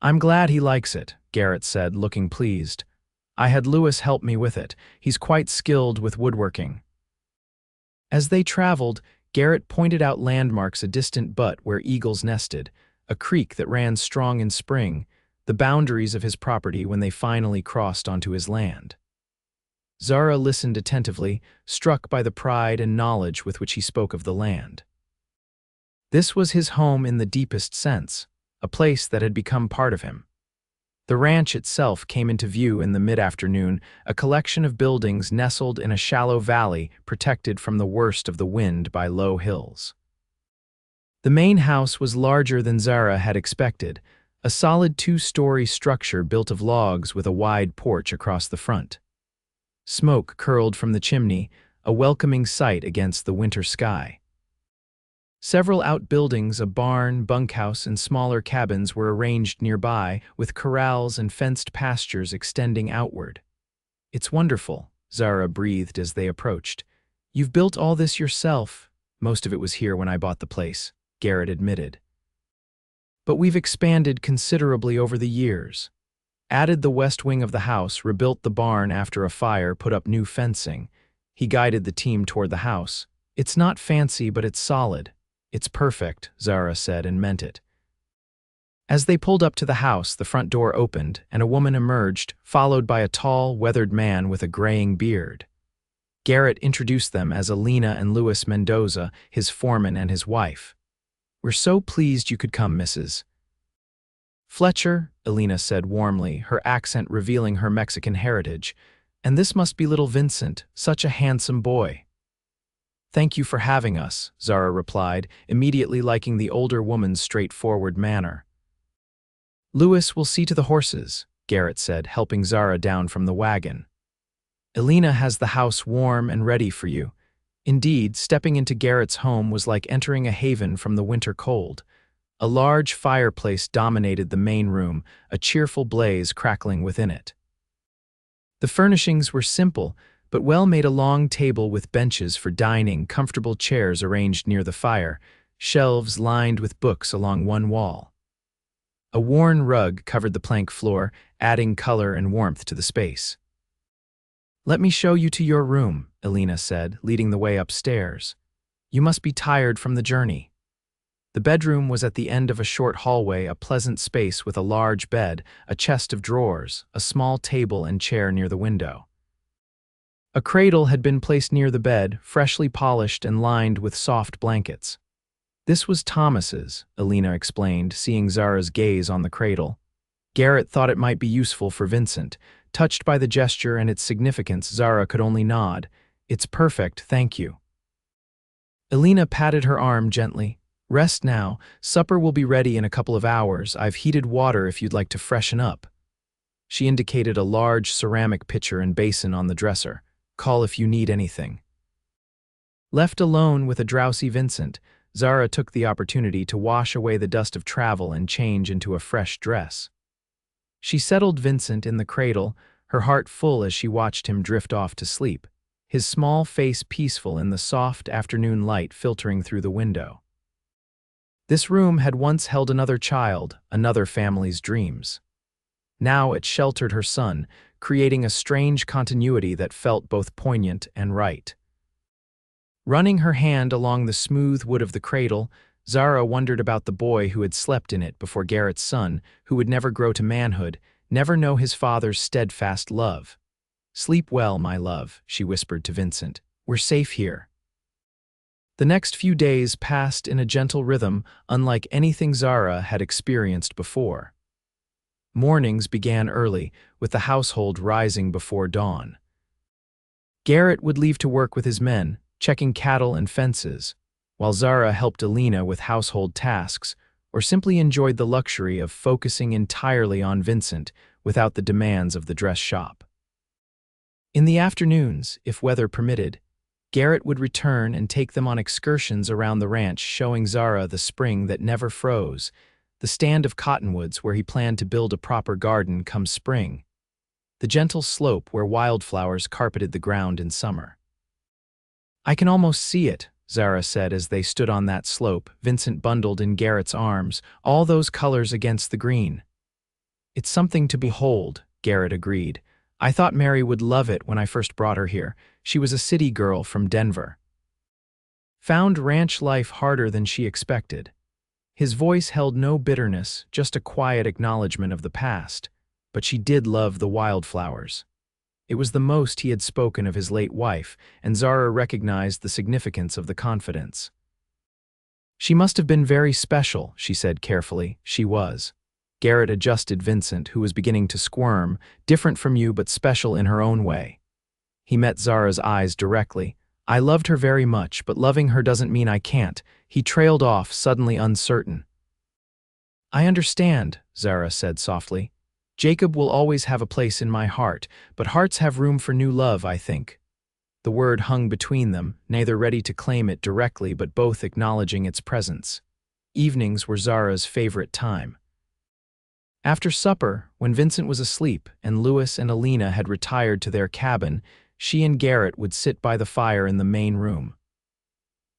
"I'm glad he likes it," Garrett said, looking pleased. "I had Lewis help me with it. He's quite skilled with woodworking." As they traveled, Garrett pointed out landmarks a distant butte where eagles nested, a creek that ran strong in spring, the boundaries of his property when they finally crossed onto his land. Zara listened attentively, struck by the pride and knowledge with which he spoke of the land. This was his home in the deepest sense, a place that had become part of him. The ranch itself came into view in the mid-afternoon, a collection of buildings nestled in a shallow valley protected from the worst of the wind by low hills. The main house was larger than Zara had expected, a solid two-story structure built of logs with a wide porch across the front. Smoke curled from the chimney, a welcoming sight against the winter sky. Several outbuildings, a barn, bunkhouse, and smaller cabins were arranged nearby, with corrals and fenced pastures extending outward. "It's wonderful," Zara breathed as they approached. "You've built all this yourself." "Most of it was here when I bought the place," Garrett admitted. "But we've expanded considerably over the years. Added the west wing of the house, rebuilt the barn after a fire, put up new fencing." He guided the team toward the house. "It's not fancy, but it's solid." "It's perfect," Zara said, and meant it. As they pulled up to the house, the front door opened, and a woman emerged, followed by a tall, weathered man with a graying beard. Garrett introduced them as Alina and Louis Mendoza, his foreman and his wife. "We're so pleased you could come, Mrs. Fletcher," Alina said warmly, her accent revealing her Mexican heritage. "And this must be little Vincent, such a handsome boy." "Thank you for having us," Zara replied, immediately liking the older woman's straightforward manner. "Louis will see to the horses," Garrett said, helping Zara down from the wagon. "Alina has the house warm and ready for you." Indeed, stepping into Garrett's home was like entering a haven from the winter cold. A large fireplace dominated the main room, a cheerful blaze crackling within it. The furnishings were simple, but well made: a long table with benches for dining, comfortable chairs arranged near the fire, shelves lined with books along one wall. A worn rug covered the plank floor, adding color and warmth to the space. "Let me show you to your room," Alina said, leading the way upstairs. "You must be tired from the journey." The bedroom was at the end of a short hallway, a pleasant space with a large bed, a chest of drawers, a small table and chair near the window. A cradle had been placed near the bed, freshly polished and lined with soft blankets. "This was Thomas's," Alina explained, seeing Zara's gaze on the cradle. Garrett thought it might be useful for Vincent. Touched by the gesture and its significance, Zara could only nod. "It's perfect, thank you." Alina patted her arm gently. "Rest now. Supper will be ready in a couple of hours. I've heated water if you'd like to freshen up." She indicated a large ceramic pitcher and basin on the dresser. "Call if you need anything." Left alone with a drowsy Vincent, Zara took the opportunity to wash away the dust of travel and change into a fresh dress. She settled Vincent in the cradle, her heart full as she watched him drift off to sleep, his small face peaceful in the soft afternoon light filtering through the window. This room had once held another child, another family's dreams. Now it sheltered her son, creating a strange continuity that felt both poignant and right. Running her hand along the smooth wood of the cradle, Zara wondered about the boy who had slept in it before Garrett's son, who would never grow to manhood, never know his father's steadfast love. "Sleep well, my love," she whispered to Vincent. "We're safe here." The next few days passed in a gentle rhythm, unlike anything Zara had experienced before. Mornings began early, with the household rising before dawn. Garrett would leave to work with his men, checking cattle and fences, while Zara helped Alina with household tasks, or simply enjoyed the luxury of focusing entirely on Vincent without the demands of the dress shop. In the afternoons, if weather permitted, Garrett would return and take them on excursions around the ranch, showing Zara the spring that never froze, the stand of cottonwoods where he planned to build a proper garden come spring, the gentle slope where wildflowers carpeted the ground in summer. "I can almost see it," Zara said as they stood on that slope, Vincent bundled in Garrett's arms, all those colors against the green. "It's something to behold," Garrett agreed. "I thought Mary would love it when I first brought her here. She was a city girl from Denver. Found ranch life harder than she expected." His voice held no bitterness, just a quiet acknowledgement of the past, but she did love the wildflowers. It was the most he had spoken of his late wife, and Zara recognized the significance of the confidence. "She must have been very special," she said carefully. "She was." Garrett adjusted Vincent, who was beginning to squirm, "Different from you but special in her own way." He met Zara's eyes directly. "I loved her very much, but loving her doesn't mean I can't." He trailed off, suddenly uncertain. "I understand," Zara said softly. "Jacob will always have a place in my heart, but hearts have room for new love, I think." The word hung between them, neither ready to claim it directly but both acknowledging its presence. Evenings were Zara's favorite time. After supper, when Vincent was asleep and Louis and Alina had retired to their cabin, she and Garrett would sit by the fire in the main room.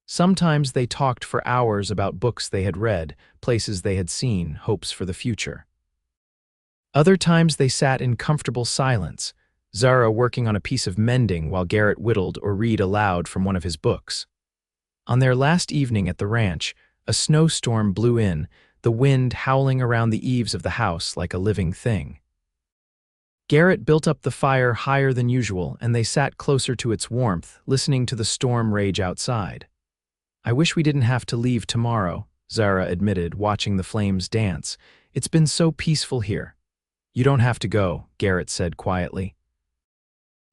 Sometimes they talked for hours about books they had read, places they had seen, hopes for the future. Other times they sat in comfortable silence, Zara working on a piece of mending while Garrett whittled or read aloud from one of his books. On their last evening at the ranch, a snowstorm blew in, the wind howling around the eaves of the house like a living thing. Garrett built up the fire higher than usual, and they sat closer to its warmth, listening to the storm rage outside. "I wish we didn't have to leave tomorrow," Zara admitted, watching the flames dance. "It's been so peaceful here." "You don't have to go," Garrett said quietly.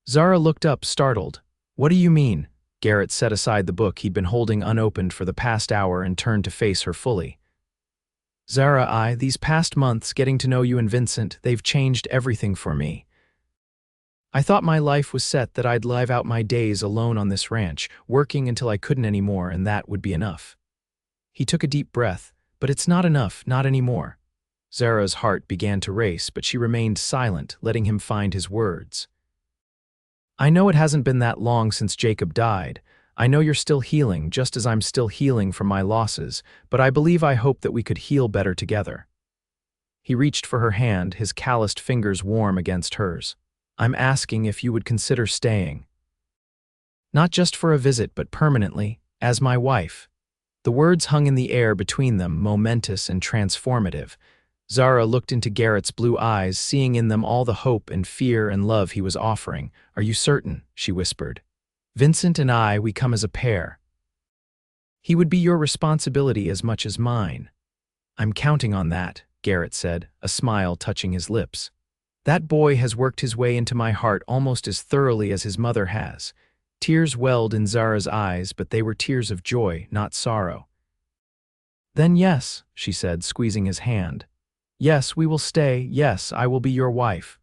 Zara looked up, startled. "What do you mean?" Garrett set aside the book he'd been holding unopened for the past hour and turned to face her fully. "Zara, these past months, getting to know you and Vincent, they've changed everything for me. I thought my life was set, that I'd live out my days alone on this ranch, working until I couldn't anymore, and that would be enough." He took a deep breath. "But it's not enough, not anymore." Zara's heart began to race, but she remained silent, letting him find his words. "I know it hasn't been that long since Jacob died. I know you're still healing, just as I'm still healing from my losses, but I hope that we could heal better together." He reached for her hand, his calloused fingers warm against hers. "I'm asking if you would consider staying. Not just for a visit, but permanently, as my wife." The words hung in the air between them, momentous and transformative. Zara looked into Garrett's blue eyes, seeing in them all the hope and fear and love he was offering. "Are you certain?" she whispered. "Vincent and we come as a pair. He would be your responsibility as much as mine." "I'm counting on that," Garrett said, a smile touching his lips. "That boy has worked his way into my heart almost as thoroughly as his mother has." Tears welled in Zara's eyes, but they were tears of joy, not sorrow. "Then yes," she said, squeezing his hand. "Yes, we will stay. Yes, I will be your wife."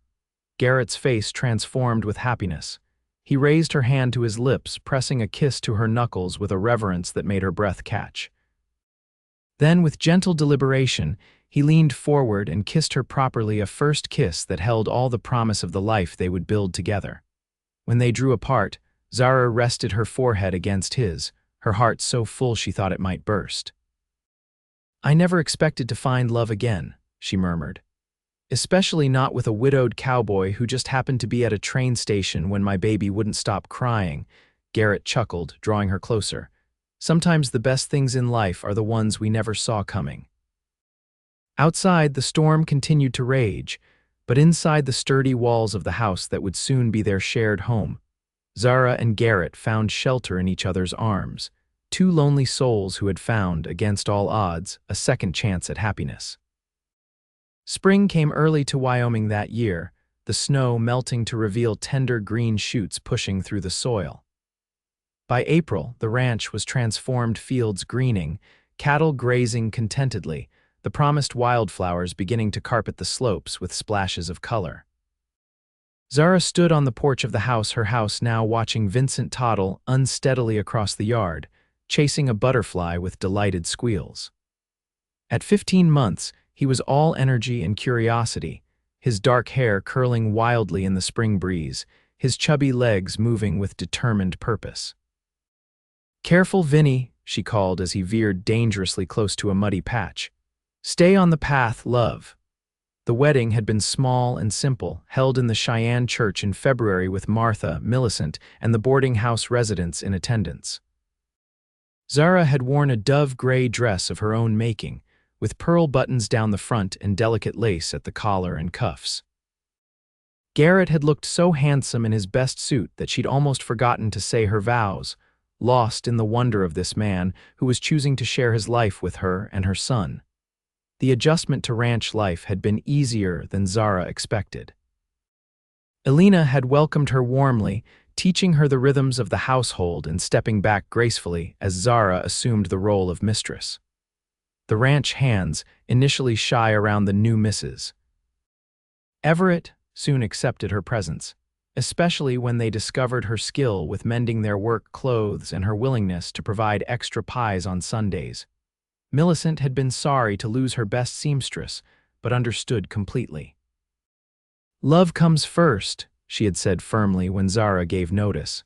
Garrett's face transformed with happiness. He raised her hand to his lips, pressing a kiss to her knuckles with a reverence that made her breath catch. Then, with gentle deliberation, he leaned forward and kissed her properly, a first kiss that held all the promise of the life they would build together. When they drew apart, Zara rested her forehead against his, her heart so full she thought it might burst. "I never expected to find love again," she murmured. "Especially not with a widowed cowboy who just happened to be at a train station when my baby wouldn't stop crying." Garrett chuckled, drawing her closer. "Sometimes the best things in life are the ones we never saw coming." Outside, the storm continued to rage, but inside the sturdy walls of the house that would soon be their shared home, Zara and Garrett found shelter in each other's arms, two lonely souls who had found, against all odds, a second chance at happiness. Spring came early to Wyoming that year, the snow melting to reveal tender green shoots pushing through the soil. By April, the ranch was transformed fields greening, cattle grazing contentedly, the promised wildflowers beginning to carpet the slopes with splashes of color. Zara stood on the porch of the house now watching Vincent toddle unsteadily across the yard, chasing a butterfly with delighted squeals. At 15 months, he was all energy and curiosity, his dark hair curling wildly in the spring breeze, his chubby legs moving with determined purpose. "Careful, Vinny," she called as he veered dangerously close to a muddy patch. "Stay on the path, love." The wedding had been small and simple, held in the Cheyenne church in February with Martha, Millicent, and the boarding house residents in attendance. Zara had worn a dove-gray dress of her own making, with pearl buttons down the front and delicate lace at the collar and cuffs. Garrett had looked so handsome in his best suit that she'd almost forgotten to say her vows, lost in the wonder of this man who was choosing to share his life with her and her son. The adjustment to ranch life had been easier than Zara expected. Elena had welcomed her warmly, teaching her the rhythms of the household and stepping back gracefully as Zara assumed the role of mistress. The ranch hands, initially shy around the new missus Everett, soon accepted her presence, especially when they discovered her skill with mending their work clothes and her willingness to provide extra pies on Sundays. Millicent had been sorry to lose her best seamstress, but understood completely. "Love comes first," she had said firmly when Zara gave notice.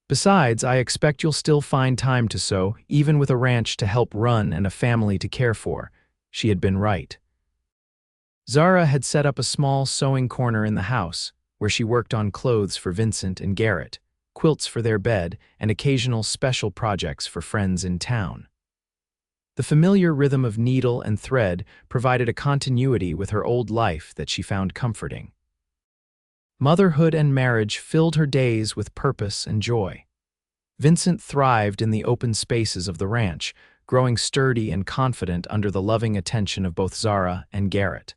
"Besides, I expect you'll still find time to sew, even with a ranch to help run and a family to care for." She had been right. Zara had set up a small sewing corner in the house, where she worked on clothes for Vincent and Garrett, quilts for their bed, and occasional special projects for friends in town. The familiar rhythm of needle and thread provided a continuity with her old life that she found comforting. Motherhood and marriage filled her days with purpose and joy. Vincent thrived in the open spaces of the ranch, growing sturdy and confident under the loving attention of both Zara and Garrett.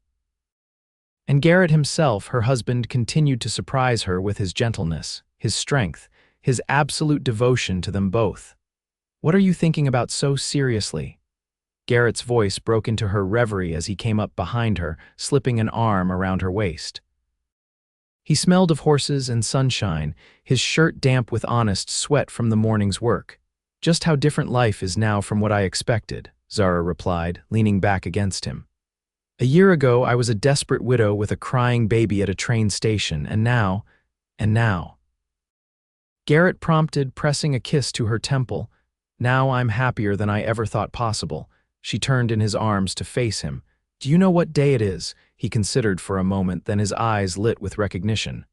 And Garrett himself, her husband, continued to surprise her with his gentleness, his strength, his absolute devotion to them both. "What are you thinking about so seriously?" Garrett's voice broke into her reverie as he came up behind her, slipping an arm around her waist. He smelled of horses and sunshine, his shirt damp with honest sweat from the morning's work. "Just how different life is now from what I expected," Zara replied, leaning back against him. "A year ago, I was a desperate widow with a crying baby at a train station, and now. Garrett prompted, pressing a kiss to her temple. "Now I'm happier than I ever thought possible." She turned in his arms to face him. "Do you know what day it is?" He considered for a moment, then his eyes lit with recognition.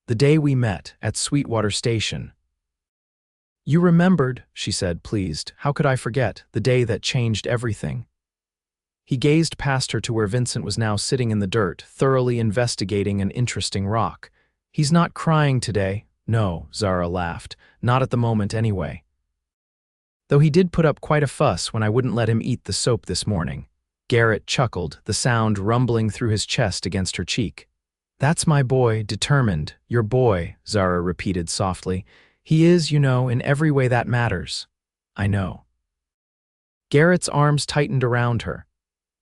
"The day we met, at Sweetwater Station." "You remembered," she said, pleased. "How could I forget, the day that changed everything?" He gazed past her to where Vincent was now sitting in the dirt, thoroughly investigating an interesting rock. "He's not crying today." "No," Zara laughed. "Not at the moment, anyway. Though he did put up quite a fuss when I wouldn't let him eat the soap this morning." Garrett chuckled, the sound rumbling through his chest against her cheek. "That's my boy, determined. Your boy," Zara repeated softly. "He is, you know, in every way that matters." "I know." Garrett's arms tightened around her.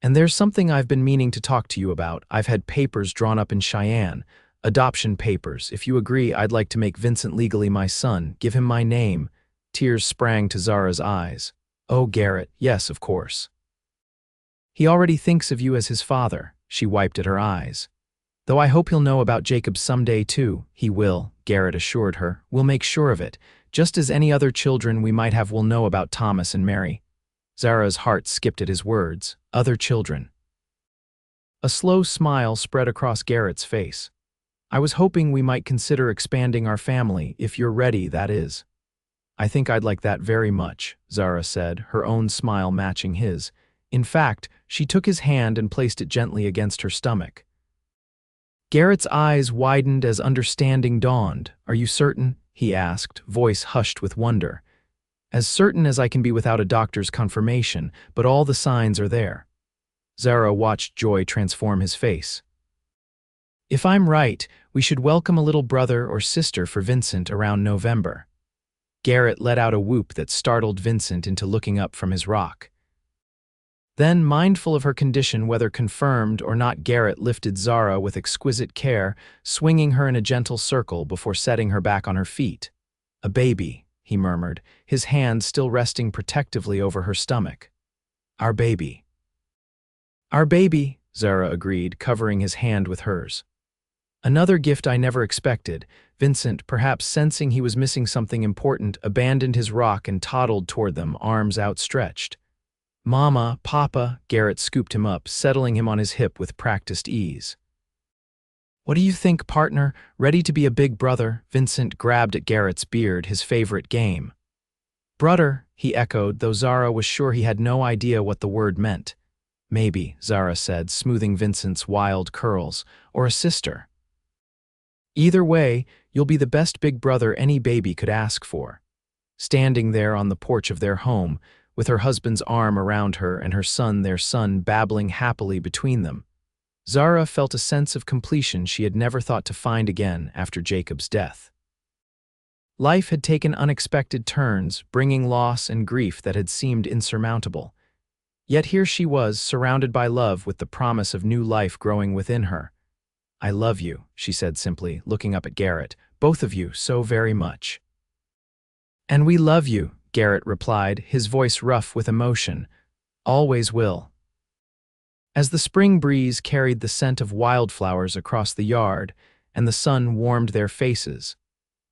"And there's something I've been meaning to talk to you about. I've had papers drawn up in Cheyenne. Adoption papers. If you agree, I'd like to make Vincent legally my son, give him my name." Tears sprang to Zara's eyes. "Oh, Garrett, yes, of course. He already thinks of you as his father." She wiped at her eyes. "Though I hope he'll know about Jacob someday, too." "He will," Garrett assured her. "We'll make sure of it, just as any other children we might have will know about Thomas and Mary." Zara's heart skipped at his words. Other children. A slow smile spread across Garrett's face. I was hoping we might consider expanding our family, if you're ready, that is. I think I'd like that very much, Zara said, her own smile matching his. In fact, she took his hand and placed it gently against her stomach. Garrett's eyes widened as understanding dawned. Are you certain? He asked, voice hushed with wonder. As certain as I can be without a doctor's confirmation, but all the signs are there. Zara watched joy transform his face. If I'm right, we should welcome a little brother or sister for Vincent around November. Garrett let out a whoop that startled Vincent into looking up from his rock. Then, mindful of her condition, whether confirmed or not, Garrett lifted Zara with exquisite care, swinging her in a gentle circle before setting her back on her feet. A baby, he murmured, his hand still resting protectively over her stomach. Our baby. Our baby, Zara agreed, covering his hand with hers. Another gift I never expected. Vincent, perhaps sensing he was missing something important, abandoned his rock and toddled toward them, arms outstretched. Mama, Papa, Garrett scooped him up, settling him on his hip with practiced ease. What do you think, partner? Ready to be a big brother? Vincent grabbed at Garrett's beard, his favorite game. Brother, he echoed, though Zara was sure he had no idea what the word meant. Maybe, Zara said, smoothing Vincent's wild curls, or a sister. Either way, you'll be the best big brother any baby could ask for. Standing there on the porch of their home, with her husband's arm around her and their son, babbling happily between them, Zara felt a sense of completion she had never thought to find again after Jacob's death. Life had taken unexpected turns, bringing loss and grief that had seemed insurmountable. Yet here she was, surrounded by love, with the promise of new life growing within her. I love you, she said simply, looking up at Garrett, both of you so very much. And we love you, Garrett replied, his voice rough with emotion. Always will. As the spring breeze carried the scent of wildflowers across the yard and the sun warmed their faces,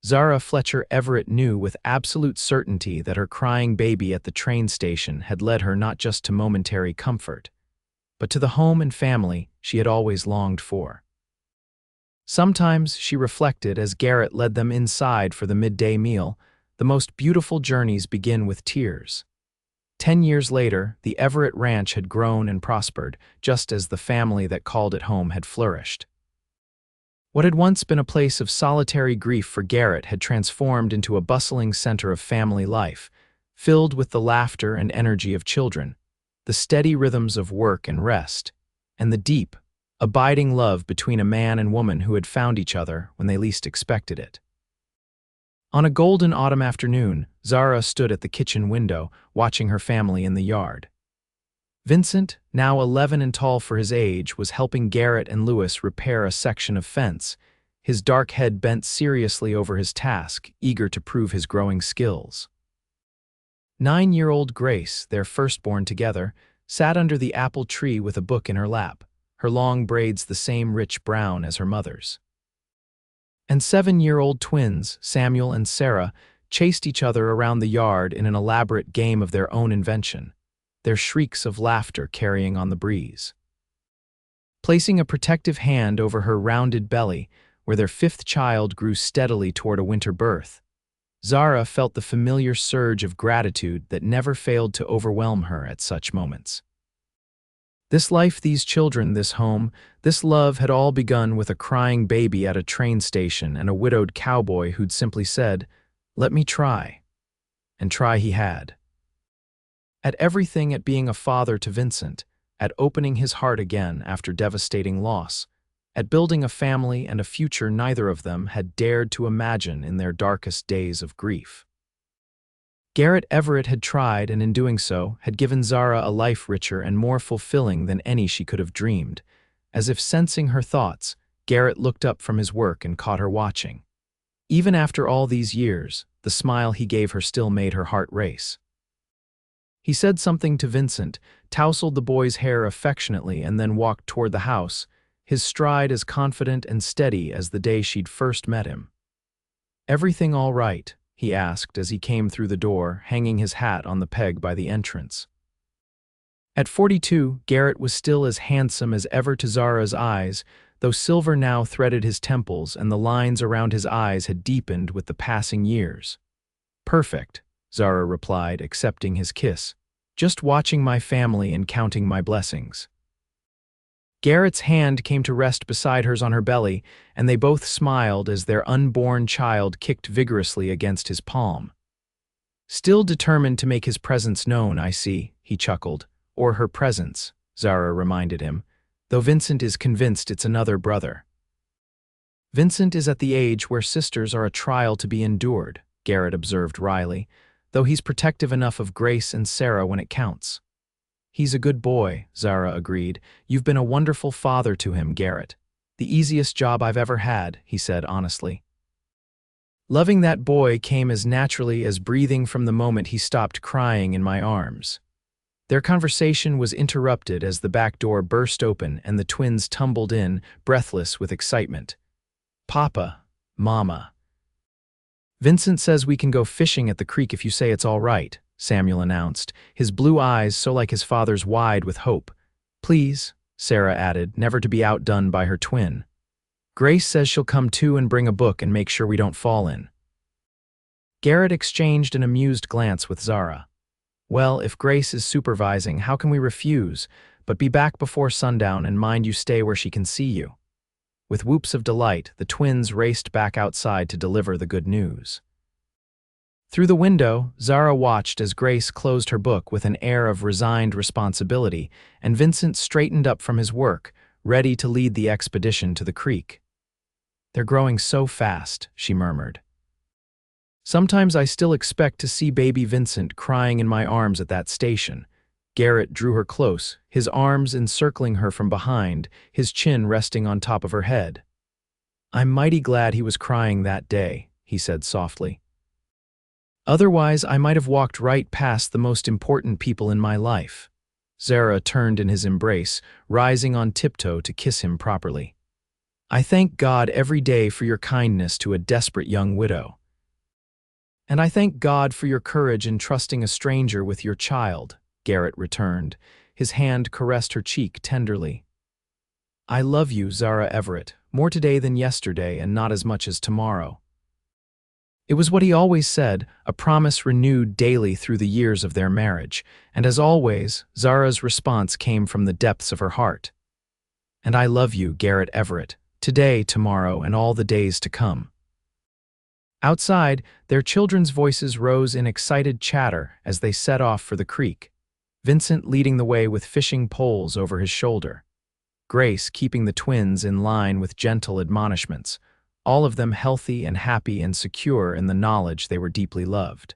Zara Fletcher Everett knew with absolute certainty that her crying baby at the train station had led her not just to momentary comfort, but to the home and family she had always longed for. Sometimes, she reflected as Garrett led them inside for the midday meal, the most beautiful journeys begin with tears. 10 years later, the Everett Ranch had grown and prospered, just as the family that called it home had flourished. What had once been a place of solitary grief for Garrett had transformed into a bustling center of family life, filled with the laughter and energy of children, the steady rhythms of work and rest, and the deep, abiding love between a man and woman who had found each other when they least expected it. On a golden autumn afternoon, Zara stood at the kitchen window, watching her family in the yard. Vincent, now 11 and tall for his age, was helping Garrett and Lewis repair a section of fence, his dark head bent seriously over his task, eager to prove his growing skills. 9-year-old Grace, their firstborn together, sat under the apple tree with a book in her lap, her long braids the same rich brown as her mother's. And 7-year-old twins, Samuel and Sarah, chased each other around the yard in an elaborate game of their own invention, their shrieks of laughter carrying on the breeze. Placing a protective hand over her rounded belly, where their 5th child grew steadily toward a winter birth, Zara felt the familiar surge of gratitude that never failed to overwhelm her at such moments. This life, these children, this home, this love had all begun with a crying baby at a train station and a widowed cowboy who'd simply said, "Let me try." And try he had. At everything, at being a father to Vincent, at opening his heart again after devastating loss, at building a family and a future neither of them had dared to imagine in their darkest days of grief. Garrett Everett had tried, and in doing so, had given Zara a life richer and more fulfilling than any she could have dreamed. As if sensing her thoughts, Garrett looked up from his work and caught her watching. Even after all these years, the smile he gave her still made her heart race. He said something to Vincent, tousled the boy's hair affectionately, and then walked toward the house, his stride as confident and steady as the day she'd first met him. "Everything all right?" he asked as he came through the door, hanging his hat on the peg by the entrance. At 42, Garrett was still as handsome as ever to Zara's eyes, though silver now threaded his temples and the lines around his eyes had deepened with the passing years. "Perfect," Zara replied, accepting his kiss. "Just watching my family and counting my blessings." Garrett's hand came to rest beside hers on her belly, and they both smiled as their unborn child kicked vigorously against his palm. "Still determined to make his presence known, I see," he chuckled. "Or her presence," Zara reminded him, "though Vincent is convinced it's another brother." "Vincent is at the age where sisters are a trial to be endured," Garrett observed wryly, "though he's protective enough of Grace and Sarah when it counts." "He's a good boy," Zara agreed. "You've been a wonderful father to him, Garrett. The easiest job I've ever had," he said honestly. "Loving that boy came as naturally as breathing from the moment he stopped crying in my arms." Their conversation was interrupted as the back door burst open and the twins tumbled in, breathless with excitement. "Papa, Mama." "Vincent says we can go fishing at the creek if you say it's all right," Samuel announced, his blue eyes so like his father's wide with hope. "Please," Sarah added, never to be outdone by her twin. "Grace says she'll come too and bring a book and make sure we don't fall in." Garrett exchanged an amused glance with Zara. "Well, if Grace is supervising, how can we refuse? But be back before sundown and mind you stay where she can see you." With whoops of delight, the twins raced back outside to deliver the good news. Through the window, Zara watched as Grace closed her book with an air of resigned responsibility, and Vincent straightened up from his work, ready to lead the expedition to the creek. "They're growing so fast," she murmured. "Sometimes I still expect to see baby Vincent crying in my arms at that station." Garrett drew her close, his arms encircling her from behind, his chin resting on top of her head. "I'm mighty glad he was crying that day," he said softly. "Otherwise, I might have walked right past the most important people in my life." Zara turned in his embrace, rising on tiptoe to kiss him properly. "I thank God every day for your kindness to a desperate young widow. And I thank God for your courage in trusting a stranger with your child," Garrett returned. His hand caressed her cheek tenderly. "I love you, Zara Everett, more today than yesterday and not as much as tomorrow." It was what he always said, a promise renewed daily through the years of their marriage, and as always, Zara's response came from the depths of her heart. "And I love you, Garrett Everett, today, tomorrow, and all the days to come." Outside, their children's voices rose in excited chatter as they set off for the creek, Vincent leading the way with fishing poles over his shoulder, Grace keeping the twins in line with gentle admonishments, all of them healthy and happy and secure in the knowledge they were deeply loved.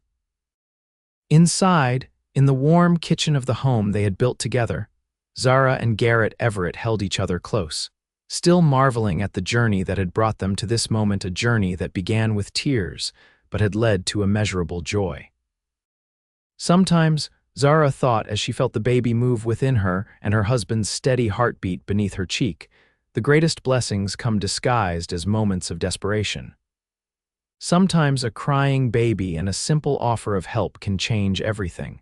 Inside, in the warm kitchen of the home they had built together, Zara and Garrett Everett held each other close, still marveling at the journey that had brought them to this moment, a journey that began with tears but had led to immeasurable joy. Sometimes, Zara thought as she felt the baby move within her and her husband's steady heartbeat beneath her cheek, the greatest blessings come disguised as moments of desperation. Sometimes a crying baby and a simple offer of help can change everything.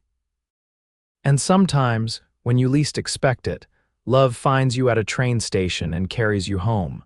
And sometimes, when you least expect it, love finds you at a train station and carries you home.